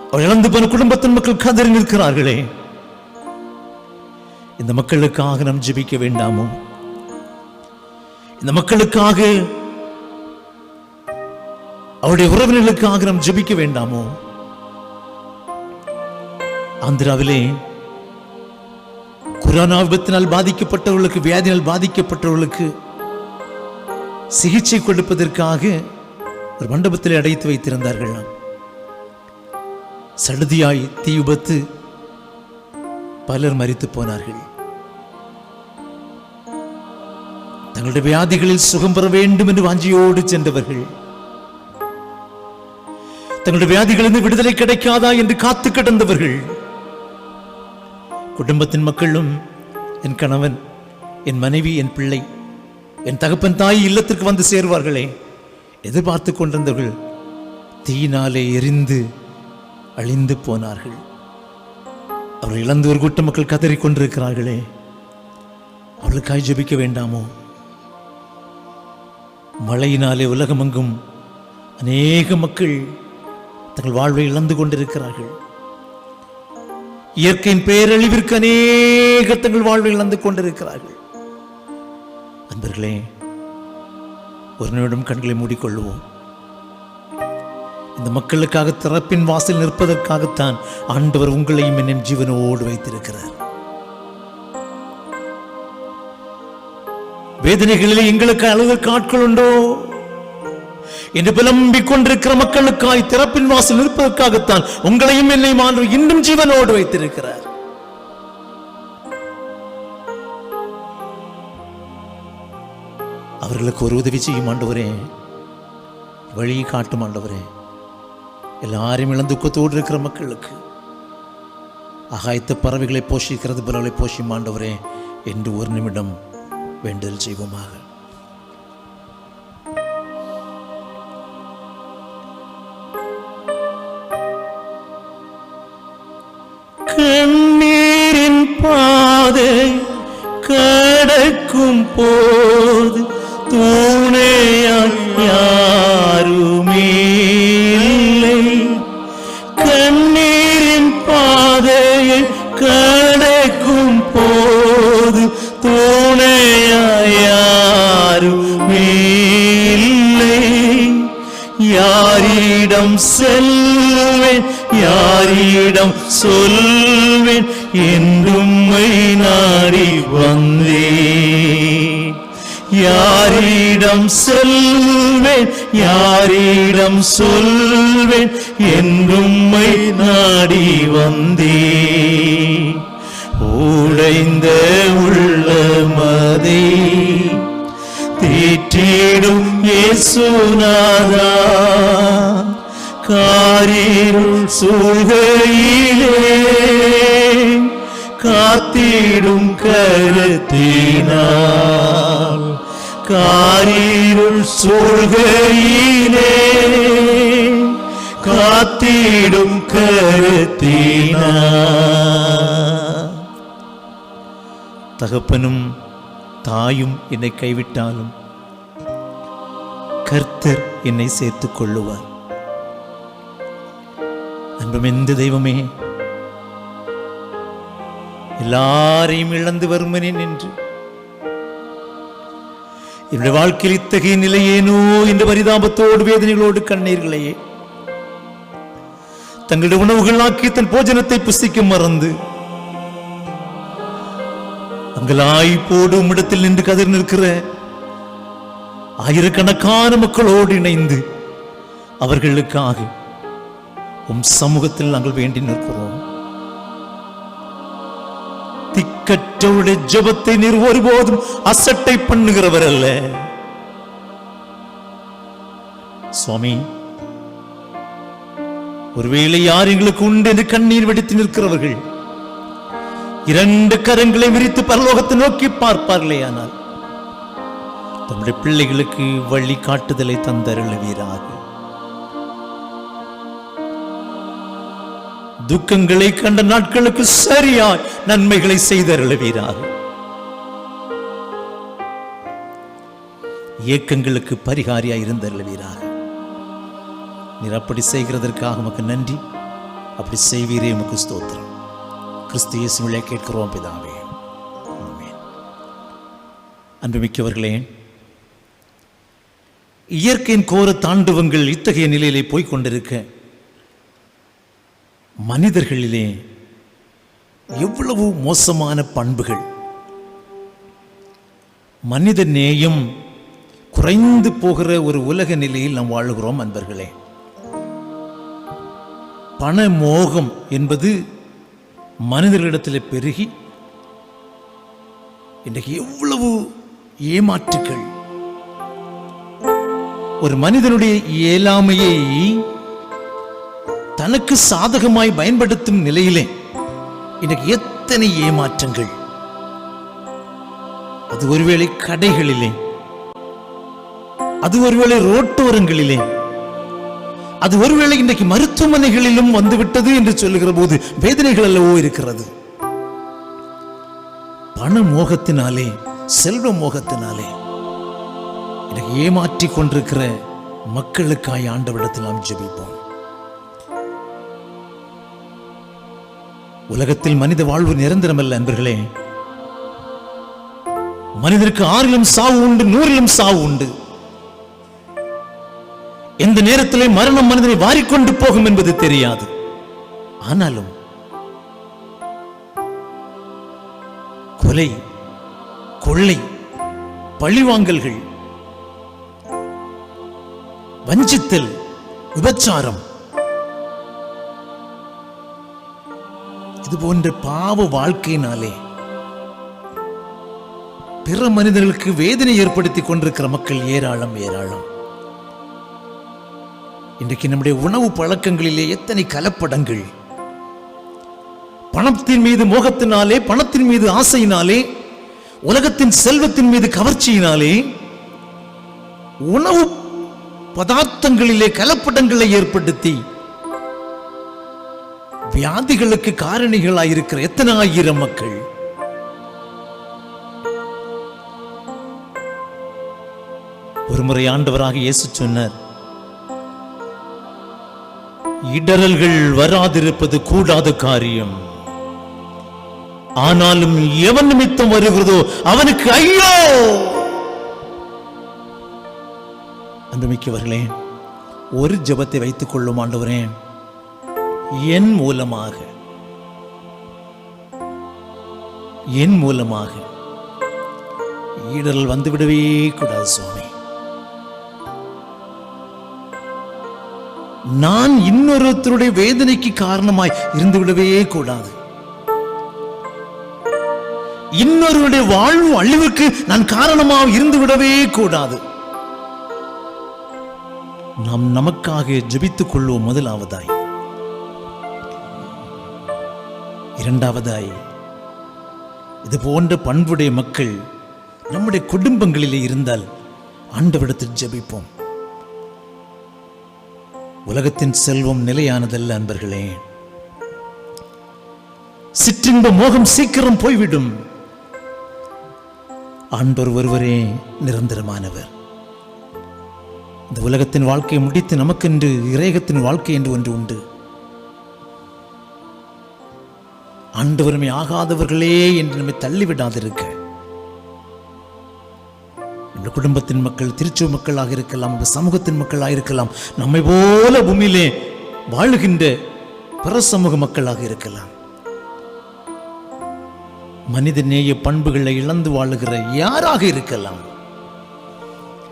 அவர் இழந்து போன குடும்பத்தின் மக்கள் கதறி நிற்கிறார்களே. இந்த மக்களுக்காக நாம் ஜெபிக்க வேண்டாமோ? இந்த மக்களுக்காக, அவருடைய உறவினர்களுக்காக நாம் ஜெபிக்க வேண்டாமோ? ஆந்திராவிலே கொரோனா விபத்தினால் பாதிக்கப்பட்டவர்களுக்கு, வியாதியால் பாதிக்கப்பட்டவர்களுக்கு சிகிச்சை கொடுப்பதற்காக ஒரு மண்டபத்தில் அடைத்து வைத்திருந்தார்கள். சடுதியாய் தீ விபத்து, பலர் மரித்து போனார்கள். தங்களுடைய வியாதிகளில் சுகம் பெற வேண்டும் என்று வாஞ்சியோடு சென்றவர்கள், தங்களுடைய வியாதிகளிலிருந்து விடுதலை கிடைக்காதா என்று காத்து கிடந்தவர்கள், குடும்பத்தின் மக்களும், என் கணவன், என் மனைவி, என் பிள்ளை, என் தகப்பன் தாய் இல்லத்திற்கு வந்து சேருவார்களே எதிர்பார்த்து கொண்டிருந்தவர்கள் தீயினாலே எரிந்து அழிந்து போனார்கள். அவர்கள் இழந்து ஒரு கூட்ட மக்கள் கதறிக் கொண்டிருக்கிறார்களே, அவர்களுக்காய் ஜெபிக்க வேண்டாமோ? மழையினாலே உலகமெங்கும் அநேக மக்கள் தங்கள் வாழ்வை இழந்து கொண்டிருக்கிறார்கள். இயற்கையின் பேரழிவிற்கு அநேக தங்கள் வாழ்வை இழந்து கொண்டிருக்கிறார்கள். அன்பர்களே, ஒரு நிமிடம் கண்களை மூடிக்கொள்வோம். இந்த மக்களுக்காக திறப்பின் வாசல் நிற்பதற்காகத்தான் ஆண்டவர் உங்களையும் என் ஜீவனோடு வைத்திருக்கிறார். வேதனைகளிலே எங்களுக்கு அழுவதற்கு ஆட்கள் உண்டோ என்று புலம்பிக் கொண்டிருக்கிற மக்களுக்காய் திறப்பின் வாசல் நிற்பதற்காகத்தான் உங்களையும் என்னையும் ஆண்டவர் இன்னும் ஜீவனோடு வைத்திருக்கிறார். அவர்களுக்கு ஒரு உதவி செய்யும் ஆண்டவரே, வழியை காட்டும் ஆண்டவரே. எல்லாரும் இழந்து துக்கத்தோடு இருக்கிற மக்களுக்கு ஆகாயத்து பறவைகளை போஷிக்கிறது போல போஷியும் ஆண்டவரே என்று ஒரு நிமிடம் வேண்டுதல் செய்வோமாக. கண்ணீரின் பாதை கடக்கும் போது துணையாய் யாருமே இல்லை. யாரிடம் செல்வேன், யாரிடம் சொல்வேன் என்றும்மை நாடி வந்தேன். யாரிடம் செல்வேன், யாரிடம் சொல்வேன் என்றும்மை நாடி வந்தேன். உடைந்த உள்ளமதை தேற்றிடும் இயேசுநாதா, காரிருள் சூழ்கையிலே காத்திடும் கருத்தினால், காரிருள் சூழ்கையிலே காத்திடும் கருத்தினால். தகப்பனும் தாயும் என்னை கைவிட்டாலும் கர்த்தர் என்னை சேர்த்துக் கொள்ளுவார். அன்புமிந்த தெய்வமே, எல்லாரையும் இழந்து வருமனேன் என்று என்னுடைய வாழ்க்கையில் இத்தகைய நிலையேனோ என்று பரிதாபத்தோடு வேதனைகளோடு கண்ணீர்களையே தங்களுடைய உணவுகளாக்கி தன் போஜனத்தை புசிக்கும் மறந்து அங்கலாய் போடும் இடத்தில் நின்று கதிர் நிற்கிற ஆயிரக்கணக்கான மக்களோடு இணைந்து அவர்களுக்காக உம் சமூகத்தில் நாங்கள் வேண்டி நிற்கிறோம். திக்கற்றவருடைய ஜெபத்தை நீர் ஒருபோதும் அசட்டை பண்ணுகிறவர் அல்ல சுவாமி. ஒருவேளை யார் எங்களுக்கு உண்டு என்று கண்ணீர் வெடித்து நிற்கிறவர்கள் இரண்டு கரங்களை விரித்து பரலோகத்தை நோக்கி பார்ப்பார்களே, ஆனால் தம்முடைய பிள்ளைகளுக்கு வழி காட்டுதலை தந்தருளுவீராக. துக்கங்களை கண்ட நாட்களுக்கு சரியாய் நன்மைகளை செய்தருளுவீராக. ஏக்கங்களுக்கு பரிகாரியாய் இருந்தருளுவீராக. நீர் அப்படி செய்கிறதற்காக உமக்கு நன்றி. அப்படி செய்வீரே உமக்கு ஸ்தோத்திரம். கிறிஸ்து இயேசுவிலே கேட்கிறோம் பிதாவே, ஆமென். அன்புமிக்கவர்களே, இயற்கையின் கோர தாண்டவங்கள் இத்தகைய நிலையிலே போய்க் கொண்டிருக்க மனிதர்களிலே எவ்வளவு மோசமான பண்புகள், மனித நேயம் குறைந்து போகிற ஒரு உலக நிலையில் நாம் வாழுகிறோம். அன்பர்களே, பண மோகம் என்பது மனிதர்களிடத்தில் பெருகி இன்றைக்கு எவ்வளவு ஏமாற்றுகள், ஒரு மனிதனுடைய இயலாமையை தனக்கு சாதகமாய் பயன்படுத்தும் நிலையிலே இன்றைக்கு எத்தனை ஏமாற்றங்கள். அது ஒருவேளை கடைகளிலே, அது ஒருவேளை ரோட்டோரங்களிலே, அது ஒருவேளை இன்றைக்கு மருத்துவமனைகளிலும் வந்துவிட்டது என்று சொல்லுகிற போது வேதனைகள் அல்லவோ இருக்கிறது. பண மோகத்தினாலே, செல்வ மோகத்தினாலே இன்றைக்கு ஏமாற்றிக் கொண்டிருக்கிற மக்களுக்காய் ஆண்டவரிடத்தில் நாம் ஜெபிப்போம். உலகத்தில் மனித வாழ்வு நிரந்தரமல்ல அன்பர்களே. மனிதருக்கு 6 சாவு உண்டு, 100 சாவு உண்டு. எந்த நேரத்திலே மரணம் மனிதனை வாரிக்கொண்டு போகும் என்பது தெரியாது. ஆனாலும் கொலை, கொள்ளை, பழிவாங்கல்கள், வஞ்சித்தல், விபச்சாரம், இது போன்ற பாவ வாழ்க்கையினாலே பிற மனிதர்களுக்கு வேதனை ஏற்படுத்தி கொண்டிருக்கிற மக்கள் ஏராளம் ஏராளம். இன்றைக்கு நம்முடைய உணவு பழக்கங்களிலே எத்தனை கலப்படங்கள், பணத்தின் மீது மோகத்தினாலே, பணத்தின் மீது ஆசையினாலே, உலகத்தின் செல்வத்தின் மீது கவர்ச்சியினாலே உணவு பதார்த்தங்களிலே கலப்படங்களை ஏற்படுத்தி வியாதிகளுக்கு காரணிகளாயிருக்கிற எத்தனை ஆயிரம் மக்கள். ஒருமுறை ஆண்டவராக இயேசு சொன்னார், இடரல்கள் வராதிருப்பது கூடாத காரியம், ஆனாலும் எவன் நிமித்தம் வருகிறதோ அவனுக்கு ஐயோ. அன்புமிக்கவர்களே, ஒரு ஜெபத்தை வைத்துக் கொள்ளும் ஆண்டவரே, என் மூலமாக ஈடல் வந்துவிடவே கூடாது சுவாமி. நான் இன்னொருத்தருடைய வேதனைக்கு காரணமாய் இருந்து விடவே கூடாது. இன்னொருடைய வாழ்வு அழிவுக்கு நான் காரணமாக இருந்து விடவே கூடாது. நாம் நமக்காக ஜெபித்துக் கொள்வோம். முதலாவதாய். இரண்டாவதாய், இது போன்ற பண்புடைய மக்கள் நம்முடைய குடும்பங்களிலே இருந்தால் ஆண்டவரிடத்தில் ஜெபிப்போம். உலகத்தின் செல்வம் நிலையானதல்ல அன்பர்களே. சிற்றின்ப மோகம் சீக்கிரம் போய்விடும். ஆண்டவர் ஒருவரே நிரந்தரமானவர். இந்த உலகத்தின் வாழ்க்கையை முடித்து நமக்கென்று இறையகத்தின் வாழ்க்கை என்று ஒன்று உண்டு. ஆண்டவருமே ஆகாதவர்களே என்று நம்மை தள்ளிவிடாதிருக்க, நம்முடைய குடும்பத்தின் மக்கள், திருச்சூர் மக்களாக இருக்கலாம், சமூகத்தின் மக்களாக இருக்கலாம், நம்மை போல பூமியிலே வாழுகின்ற பிற சமூக மக்களாக இருக்கலாம், மனித நேய பண்புகளை இழந்து வாழுகிற யாராக இருக்கலாம்,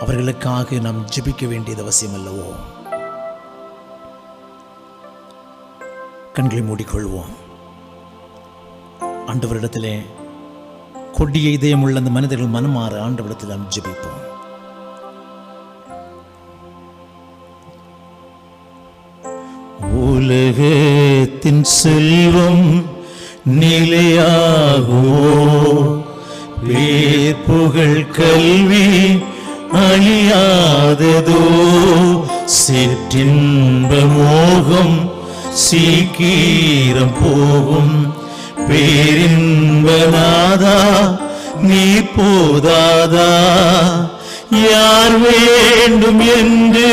அவர்களுக்காக நாம் ஜெபிக்க வேண்டியது அவசியம் அல்லவோ? கண்களை மூடிக்கொள்வோம். ஆண்டவரிடத்திலே கொடிய இதயம் உள்ள அந்த மனிதர்கள் மனமாற ஆண்டவரிடத்தில் நாம் ஜெபிப்போம். உலகத்தின் செல்வம் நிலையாகுவோ, பேர் புகழ் கல்வி அழியாததோ, சிற்றின்ப மோகம் சீக்கிரம் போகும், பேரின்பநாதா நீ போதாதா, யார் வேண்டும் என்று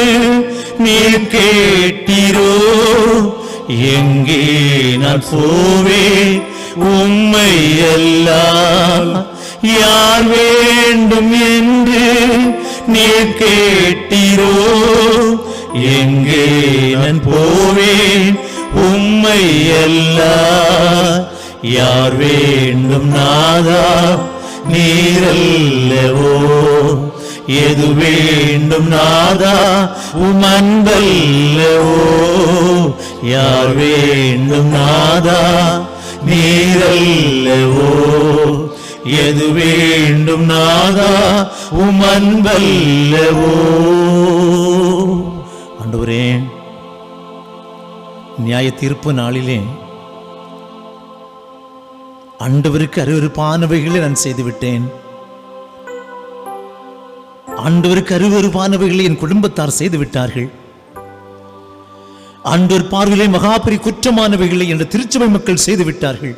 நீர் கேட்டீரோ, எங்கே நான் போவேன் உம்மை எல்லாம், யார் வேண்டும் என்று நீர் கேட்டீரோ, எங்கே நான் போவேன் உம்மை எல்லாம், யார் வேண்டும் நாதா நீரல்லவோ, எது வேண்டும் நாதா உமன்பல்லவோ, யார் வேண்டும் நாதா நீரல்லவோ, எது வேண்டும் நாதா உமன்பல்லவோ. ஆண்டவரே, நியாய தீர்ப்பு நாளிலே ஆண்டவருக்கு அருவருப்பானவைகளை நான் செய்துவிட்டேன். ஆண்டவருக்கு அருவருப்பானவைகளை என் குடும்பத்தார் செய்து விட்டார்கள். ஆண்டவர் பார்வையிலே மகாபெரிய குற்றமானவைகளை என்ற திருச்சபை மக்கள் செய்து விட்டார்கள்.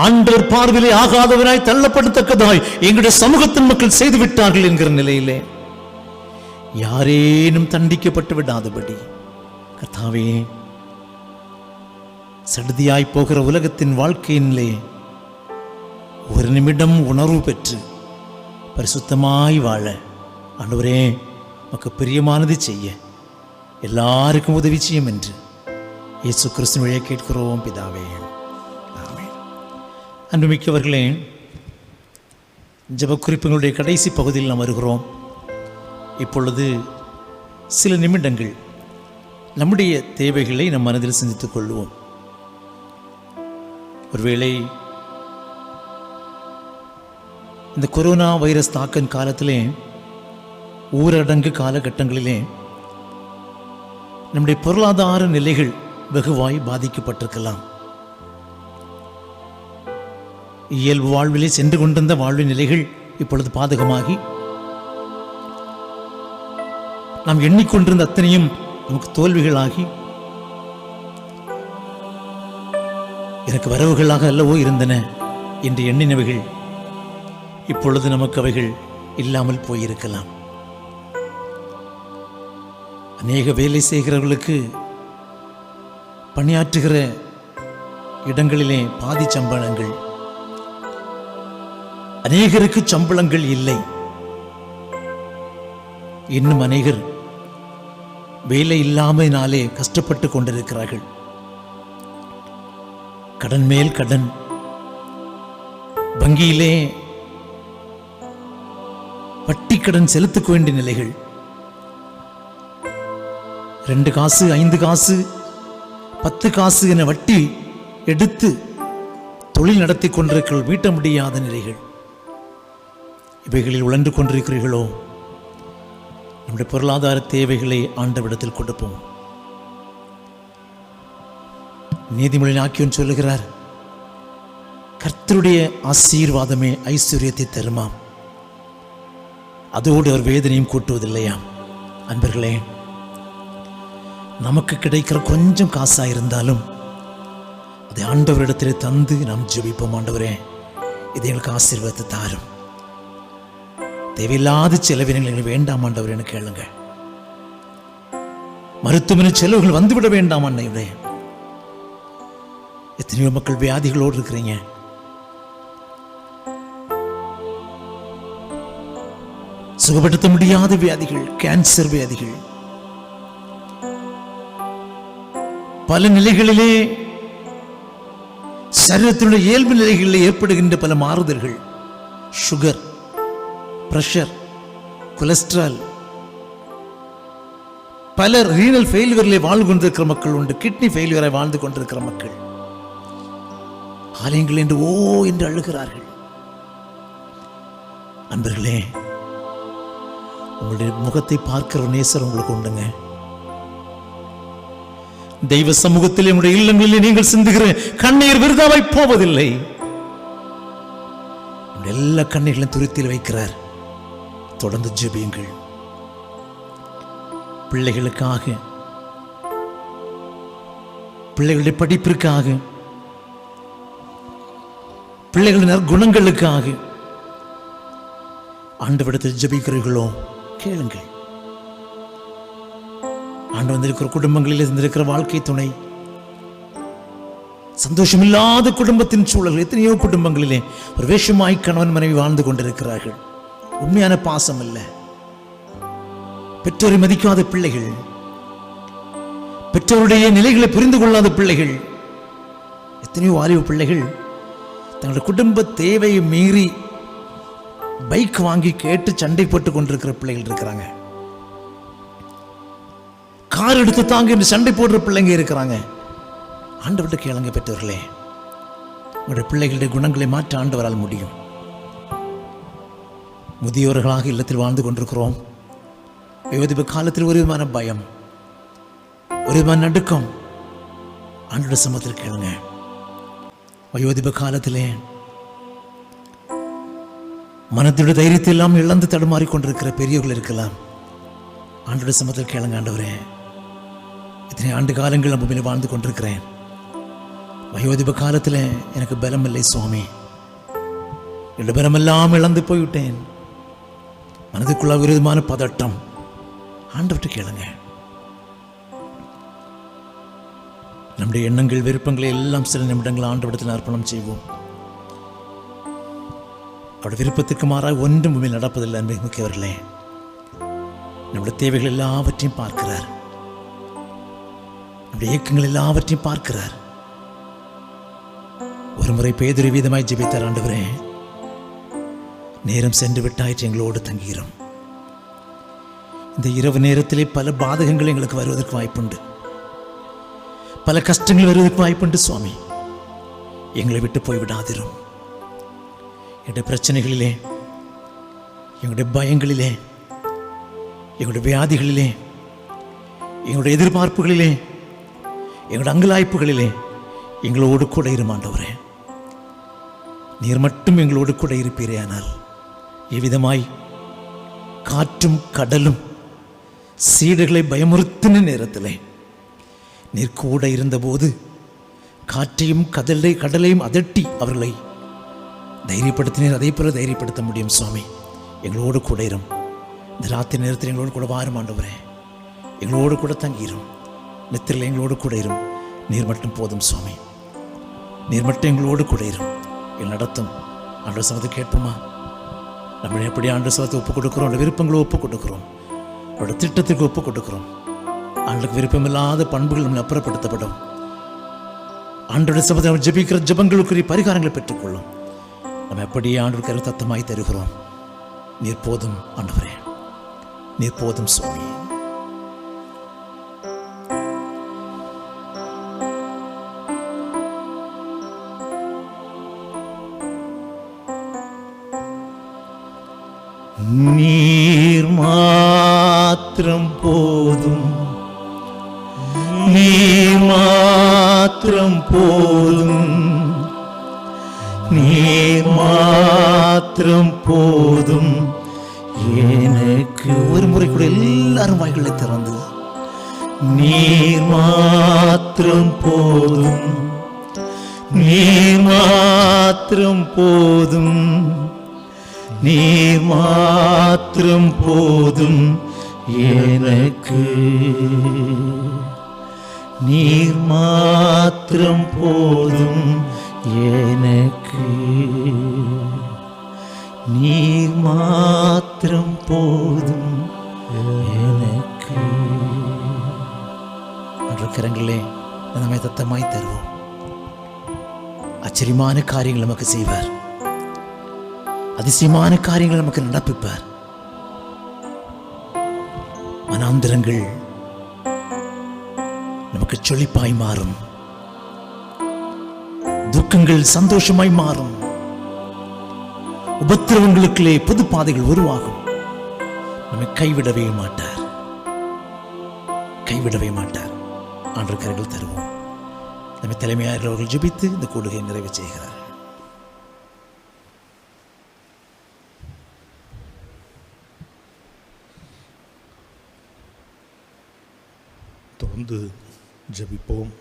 ஆண்டவர் பார்வையிலே ஆகாதவராய் தள்ளப்படத்தக்கதாய் எங்களுடைய சமூகத்தின் மக்கள் செய்து விட்டார்கள் என்கிற நிலையிலே யாரேனும் தண்டிக்கப்பட்டு விடாதபடி கர்த்தாவே, சடுதியாய் போகிற உலகத்தின் வாழ்க்கையிலே ஒரு நிமிடம் உணர்வு பெற்று பரிசுத்தமாய் வாழ ஆண்டவரே உமக்கு பிரியமானது செய்ய எல்லாருக்கும் உதவி செய்யும் என்று இயேசு கிறிஸ்துவின் வழியாக கேட்கிறோம் பிதாவே, ஆமென். அன்புமிக்கவர்களே, ஜெப குறிப்புகளுடைய கடைசி பகுதியில் நாம் வருகிறோம். இப்பொழுது சில நிமிடங்கள் நம்முடைய தேவைகளை நம் மனதில் சிந்தித்துக் கொள்வோம். ஒருவேளை இந்த கொரோனா வைரஸ் தாக்கம் காலத்திலே, ஊரடங்கு காலகட்டங்களிலே நம்முடைய பொருளாதார நிலைகள் வெகுவாய் பாதிக்கப்பட்டிருக்கலாம். இயல்பு வாழ்விலே சென்று கொண்டிருந்த வாழ்வு நிலைகள் இப்பொழுது பாதகமாகி நாம் எண்ணிக்கொண்டிருந்த அத்தனையும் நமக்கு தோல்விகளாகி, எனக்கு வரவுகளாக அல்லவோ இருந்தன என்று எண்ணினவைகள் இப்பொழுது நமக்கு அவைகள் இல்லாமல் போயிருக்கலாம். அநேக வேலை செய்கிறவர்களுக்கு பணியாற்றுகிற இடங்களிலே பாதி சம்பளங்கள், அநேகருக்கு சம்பளங்கள் இல்லை. இன்னும் அநேகர் வேலை இல்லாமையினாலே கஷ்டப்பட்டு கொண்டிருக்கிறார்கள். கடன் மேல் கடன், வங்கியிலே வட்டி கடன் செலுத்த வேண்டிய நிலைகள், 2 காசு 5 காசு 10 காசு என வட்டி எடுத்து தொழில் நடத்தி கொண்டிருக்கிற வீட்ட முடியாத நிலைகள். இவைகளில் உழன்று கொண்டிருக்கிறீர்களோ? நம்முடைய பொருளாதார தேவைகளை ஆண்டவரிடத்தில் கொடுப்போம். நீதிமொழியின் ஆக்கியோன் சொல்லுகிறார், கர்த்தருடைய ஆசீர்வாதமே ஐஸ்வர்யத்தை தருமாம், அதோடு அவர் வேதனையும் கூட்டுவதில்லையாம். அன்பர்களே, நமக்கு கிடைக்கிற கொஞ்சம் காசா இருந்தாலும் அதை ஆண்டவரிடத்திலே தந்து நாம் ஜெபிப்போம். ஆண்டவரே, இது எங்களுக்கு ஆசீர்வாதத்தை தாரும், தேவையில்லாத செலவினங்கள் எங்களுக்கு வேண்டாம் ஆண்டவர் என கேளுங்க. மருத்துவமனை செலவுகள் வந்துவிட வேண்டாம் அன்னையுடைய. எத்தனையோ மக்கள் வியாதிகளோடு இருக்கிறீங்க. சுகப்படுத்த முடியாத வியாதிகள், கேன்சர் வியாதிகள், பல நிலைகளிலே சரீரத்தினுடைய இயல்பு நிலைகளில் ஏற்படுகின்ற பல மாறுதல்கள், சுகர், பிரஷர், கொலஸ்ட்ரால், பலர் ரீனல் ஃபெயிலியரிலே வாழ்ந்து கொண்டிருக்கிற மக்கள் உண்டு, கிட்னி ஃபெயிலியரை வாழ்ந்து கொண்டிருக்கிற மக்கள் ஆலயங்கள் என்று ஓ என்று அழுகிறார்கள். அன்பர்களே, உங்களுடைய முகத்தை பார்க்கிற நேசர் உங்களுக்கு உண்டுங்க. தெய்வ சமூகத்தில் என்னுடைய இல்லங்களில் நீங்கள் சிந்துகிற கண்ணீர் விருதாவாய் போவதில்லை. எல்லா கண்ணீர்களும் துருத்தில் வைக்கிறார். தொடர்ந்து ஜெபியுங்கள். பிள்ளைகளுக்காக, பிள்ளைகளுடைய படிப்பிற்காக, பிள்ளைகளின் நற்குணங்களுக்காக ஆண்டவரிடத்தில் ஜெபிக்கிறீர்களோ? கேளுங்கள். ஆண்டு வந்திருக்கிற குடும்பங்களில் இருந்திருக்கிற வாழ்க்கை துணை, சந்தோஷமில்லாத குடும்பத்தின் சூழல், எத்தனையோ குடும்பங்களிலே ஒரு வேஷமாய் கணவன் மனைவி வாழ்ந்து கொண்டிருக்கிறார்கள். உண்மையான பாசம் இல்லை. பெற்றோரை மதிக்காத பிள்ளைகள், பெற்றோருடைய நிலைகளை புரிந்து கொள்ளாத பிள்ளைகள், எத்தனையோ வாலிப பிள்ளைகள் தங்களுடைய குடும்ப தேவையை மீறி பைக் வாங்கி கேட்டு சண்டை போட்டுக் கொண்டிருக்கிற பிள்ளைகள் இருக்கிறாங்க. கார் எடுத்து தாங்க என்று சண்டை போடுற பிள்ளைங்க இருக்கிறாங்க. ஆண்டவர்கிட்ட கேளுங்க பெற்றோர்களே, உங்களுடைய பிள்ளைகளுடைய குணங்களை மாற்ற ஆண்டவரால் முடியும். முதியோர்களாக இல்லத்தில் வாழ்ந்து கொண்டிருக்கிறோம். வயோதிப காலத்தில் ஒரு விதமான பயம், ஒரு விதமான நடுக்கம். ஆண்டவருடைய சமூகத்தில் கேளுங்க. வயோதிப காலத்திலே மனத்துடைய தைரியத்தை எல்லாம் இழந்து தடுமாறி கொண்டிருக்கிற பெரியவர்கள் இருக்கலாம். ஆண்டவருடைய சமூகத்தில் கேளுங்க. ஆண்டவரே, இத்தனை ஆண்டு காலங்கள் நம்ம மேலே வாழ்ந்து கொண்டிருக்கிறேன். வயோதிப காலத்தில் எனக்கு பலம் இல்லை சுவாமி, என்னுடைய பலமெல்லாம் இழந்து போய்விட்டேன். மனதுக்குள்ள விரோதமான பதட்டம். ஆண்டவர்கிட்ட கேளுங்க. நம்முடைய எண்ணங்கள், விருப்பங்களை எல்லாம் சில நிமிடங்கள் ஆண்டவரிடத்தில் அர்ப்பணம் செய்வோம். அவருடைய விருப்பத்துக்கு மாறாக ஒன்றும் உண்மையில் நடப்பதில்லை. அன்பை முக்கியவர்களே, நம்முடைய தேவைகள் எல்லாவற்றையும் பார்க்கிறார். நம்முடைய இயக்கங்கள் எல்லாவற்றையும் பார்க்கிறார். ஒரு முறை பேதுரு வீதமாய் ஜெபித்தார். ஆண்டவரே, நேரம் சென்று விட்டாயிற்று, எங்களோடு தங்குகிறோம். இந்த இரவு நேரத்திலே பல பாதகங்கள் எங்களுக்கு வருவதற்கு வாய்ப்புண்டு, பல கஷ்டங்கள் வருவதற்கு வாய்ப்புண்டு. சுவாமி, எங்களை விட்டு போய்விடாதிரும். எங்களுடைய பிரச்சனைகளிலே, எங்களுடைய பயங்களிலே, எங்களுடைய வியாதிகளிலே, எங்களுடைய எதிர்பார்ப்புகளிலே, எங்களுடைய அங்கலாய்ப்புகளிலே எங்களோடு கூட இருமாண்டவரே. நீர் மட்டும் எங்களோடு கூட இருப்பீரே. ஆனால் எவ்விதமாய் காற்றும் கடலும் சீடர்களை பயமுறுத்தின நேரத்திலே நீர் கூட இருந்தபோது காற்றையும் கடலையும் அதட்டி அவர்களை தைரியப்படுத்தினீர். அதே போல தைரியப்படுத்த முடியும். சுவாமி, எங்களோடு கூட இரும். இந்த ராத்திரி நேரத்தில் எங்களோடு கூட வாரும் ஆண்டவரே. எங்களோடு கூட தங்கிரும். நித்திரையில் எங்களோடு கூட இரும். நீர் மட்டும் போதும் சுவாமி. நீர் மட்டும் எங்களோடு கூட இரும். எங்கள் நடத்தும். ஆண்டவர் சமத்தை கேட்போமா? நம்ம எப்படி ஆண்டவர் சமத்தை ஒப்புக் கொடுக்கிறோம், அந்த விருப்பங்களை ஒப்புக் கொடுக்கிறோம். அவருடைய திட்டத்திற்கு ஒப்புக் கொடுக்கிறோம். ஆண்டுக்கு விருப்பமில்லாத பண்புகள் நம்மை அப்புறப்படுத்தப்படும். ஆண்டோட சபத்தை நம்ம ஜெபிக்கிற ஜெபங்களுக்குரிய பரிகாரங்களை பெற்றுக்கொள்ளும். நம்ம எப்படியே ஆண்டவருக்கு தத்தமாய் தருகிறோம். நீர் போதும் ஆண்டவரே, நீர் போதும் சுவாமி. நீர் மாத்திரம் போதும், நீர் மாத்திரம் போதும், நீர் மாத்திரம் போதும் எனக்கு. ஒரு முறை கூட எல்லாரும் வாய்களை திறந்து நீர் மாத்திரம் போதும், நீர் மாத்திரம் போதும், நீர் மாத்திரம் போதும் எனக்கு. நீர் மாத்திரம் போதும் எனக்கு. நீர் மாத்திரம் போதும் எனக்கு. கரங்களே நம்மை தத்தமாய் தருவோம். ஆச்சரியமான காரியங்கள் நமக்கு செய்வார். அதிசயமான காரியங்கள் நமக்கு நடப்பிப்பார். மனாந்திரங்கள் நமக்கு செழிப்பாய் மாறும். துக்கங்கள் சந்தோஷமாய் மாறும். உபத்திரவங்களுக்குள்ளே புது பாதைகள் உருவாகும். நம்மை கைவிடவே மாட்டார், கைவிடவே மாட்டார். ஆண்டவர் கரங்கள் தருவோம். நம்மை தலைமையாளர்கள் ஜெபித்து இந்த கூடுகையை நிறைவு செய்கிறார். தொடர்ந்து ஜெபிப்போம்.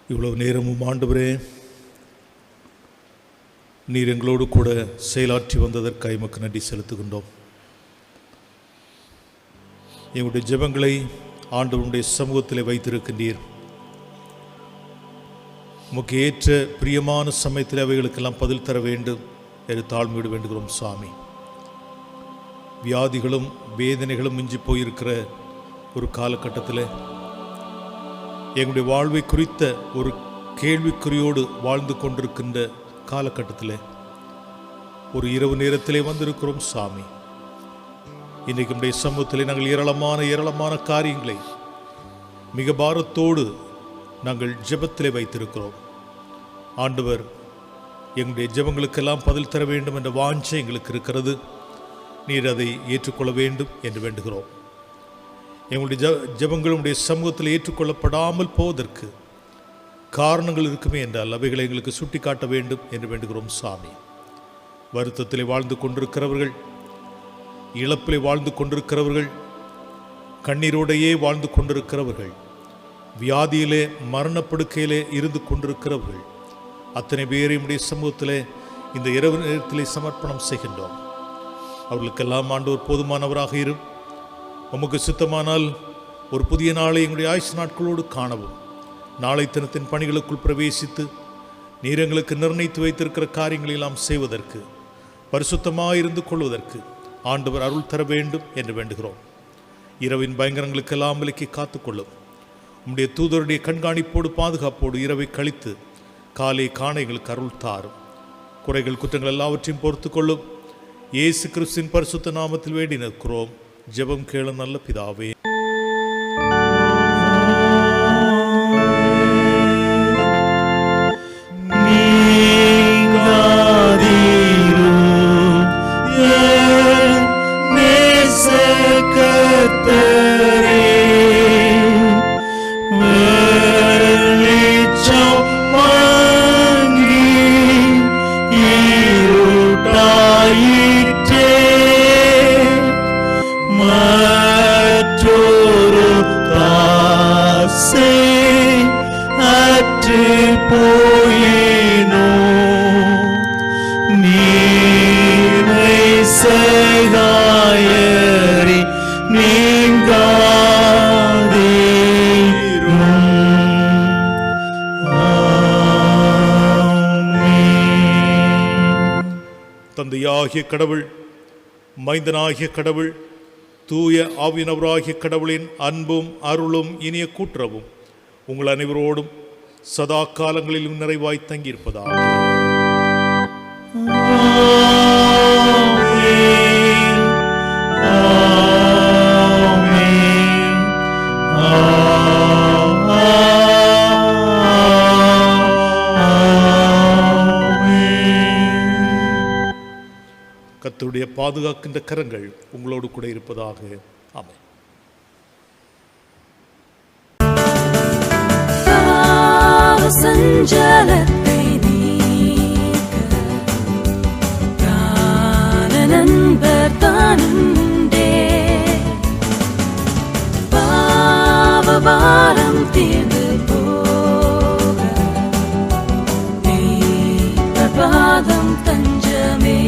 இவ்வளவு நேரமும் ஆண்டவரே, நீர் எங்களோடு கூட செயலாற்றி வந்ததற்காக எமக்கு நன்றி செலுத்துகின்றோம். எங்களுடைய ஜெபங்களை ஆண்டவருடைய சமூகத்தில் வைத்திருக்கின்றீர். உமக்கு ஏற்ற பிரியமான சமயத்தில் அவைகளுக்கெல்லாம் பதில் தர வேண்டும் என்று தாழ்மையோடு வேண்டுகிறோம் சாமி. வியாதிகளும் வேதனைகளும் மிஞ்சி போயிருக்கிற ஒரு காலகட்டத்தில் எங்களுடைய வாழ்வை குறித்த ஒரு கேள்விக்குறியோடு வாழ்ந்து கொண்டிருக்கின்ற காலகட்டத்தில் ஒரு இரவு நேரத்திலே வந்திருக்கிறோம் சாமி. இன்றைக்கு நம்முடைய சமூகத்திலே நாங்கள் ஏராளமான காரியங்களை மிக பாரத்தோடு நாங்கள் ஜெபத்திலே வைத்திருக்கிறோம். ஆண்டவர், எங்களுடைய ஜெபங்களுக்கெல்லாம் பதில் தர வேண்டும் என்ற வாஞ்சை எங்களுக்கு இருக்கிறது. நீர் அதை ஏற்றுக்கொள்ள வேண்டும் என்று வேண்டுகிறோம். எங்களுடைய ஜெபங்களுடைய சமூகத்தில் ஏற்றுக்கொள்ளப்படாமல் போவதற்கு காரணங்கள் இருக்குமே என்றால் அவைகளை எங்களுக்கு சுட்டி காட்ட வேண்டும் என்று வேண்டுகிறோம் சாமி. வருத்தத்திலே வாழ்ந்து கொண்டிருக்கிறவர்கள், இழப்பிலே வாழ்ந்து கொண்டிருக்கிறவர்கள், கண்ணீரோடையே வாழ்ந்து கொண்டிருக்கிறவர்கள், வியாதியிலே மரணப்படுக்கையிலே இருந்து கொண்டிருக்கிறவர்கள், அத்தனை பேரையும் உடைய சமூகத்திலே இந்த இரவு நேரத்திலே சமர்ப்பணம் செய்கின்றோம். அவர்களுக்கெல்லாம் ஆண்டவர் போதுமானவராக இரும். உமக்கு சித்தமானால் ஒரு புதிய நாளை எங்களுடைய ஆயுசு நாட்களோடு காணவும், நாளை தினத்தின் பணிகளுக்குள் பிரவேசித்து நீர் எங்களுக்கு நிர்ணயித்து வைத்திருக்கிற காரியங்களெல்லாம் செய்வதற்கு, பரிசுத்தமாக இருந்து கொள்வதற்கு ஆண்டவர் அருள் தர வேண்டும் என்று வேண்டுகிறோம். இரவின் பயங்கரங்களுக்கெல்லாம் விலக்கி காத்துக்கொள்ளும். உம்முடைய தூதருடைய கண்காணிப்போடு பாதுகாப்போடு இரவை கழித்து காலை காண எங்களுக்கு அருள் தாரும். குறைகள் குற்றங்கள் எல்லாவற்றையும் பொறுத்து கொள்ளும். இயேசு கிறிஸ்துவின் பரிசுத்த நாமத்தில் வேண்டி நிற்கிறோம். ஜெபம் கேளு நல்ல பிதாவே. தந்தையாகிய கடவுள் மைந்தனாகிய கடவுள், தூய ஆவியினவராகிய கடவுளின் அன்பும் அருளும் இனிய கூட்டுறவும் உங்கள் அனைவரோடும் சதா காலங்களிலும் நிறைவாய் தங்கியிருப்பதாக. கர்த்தருடைய பாதுகாக்கின்ற கரங்கள் உங்களோடு கூட இருப்பதாக. ஆமென். சஞ்சலத்தை நீக்க நண்பர் தானுண்டே, பாவபாரம் தீர்ந்து போக பாதம் தஞ்சமே.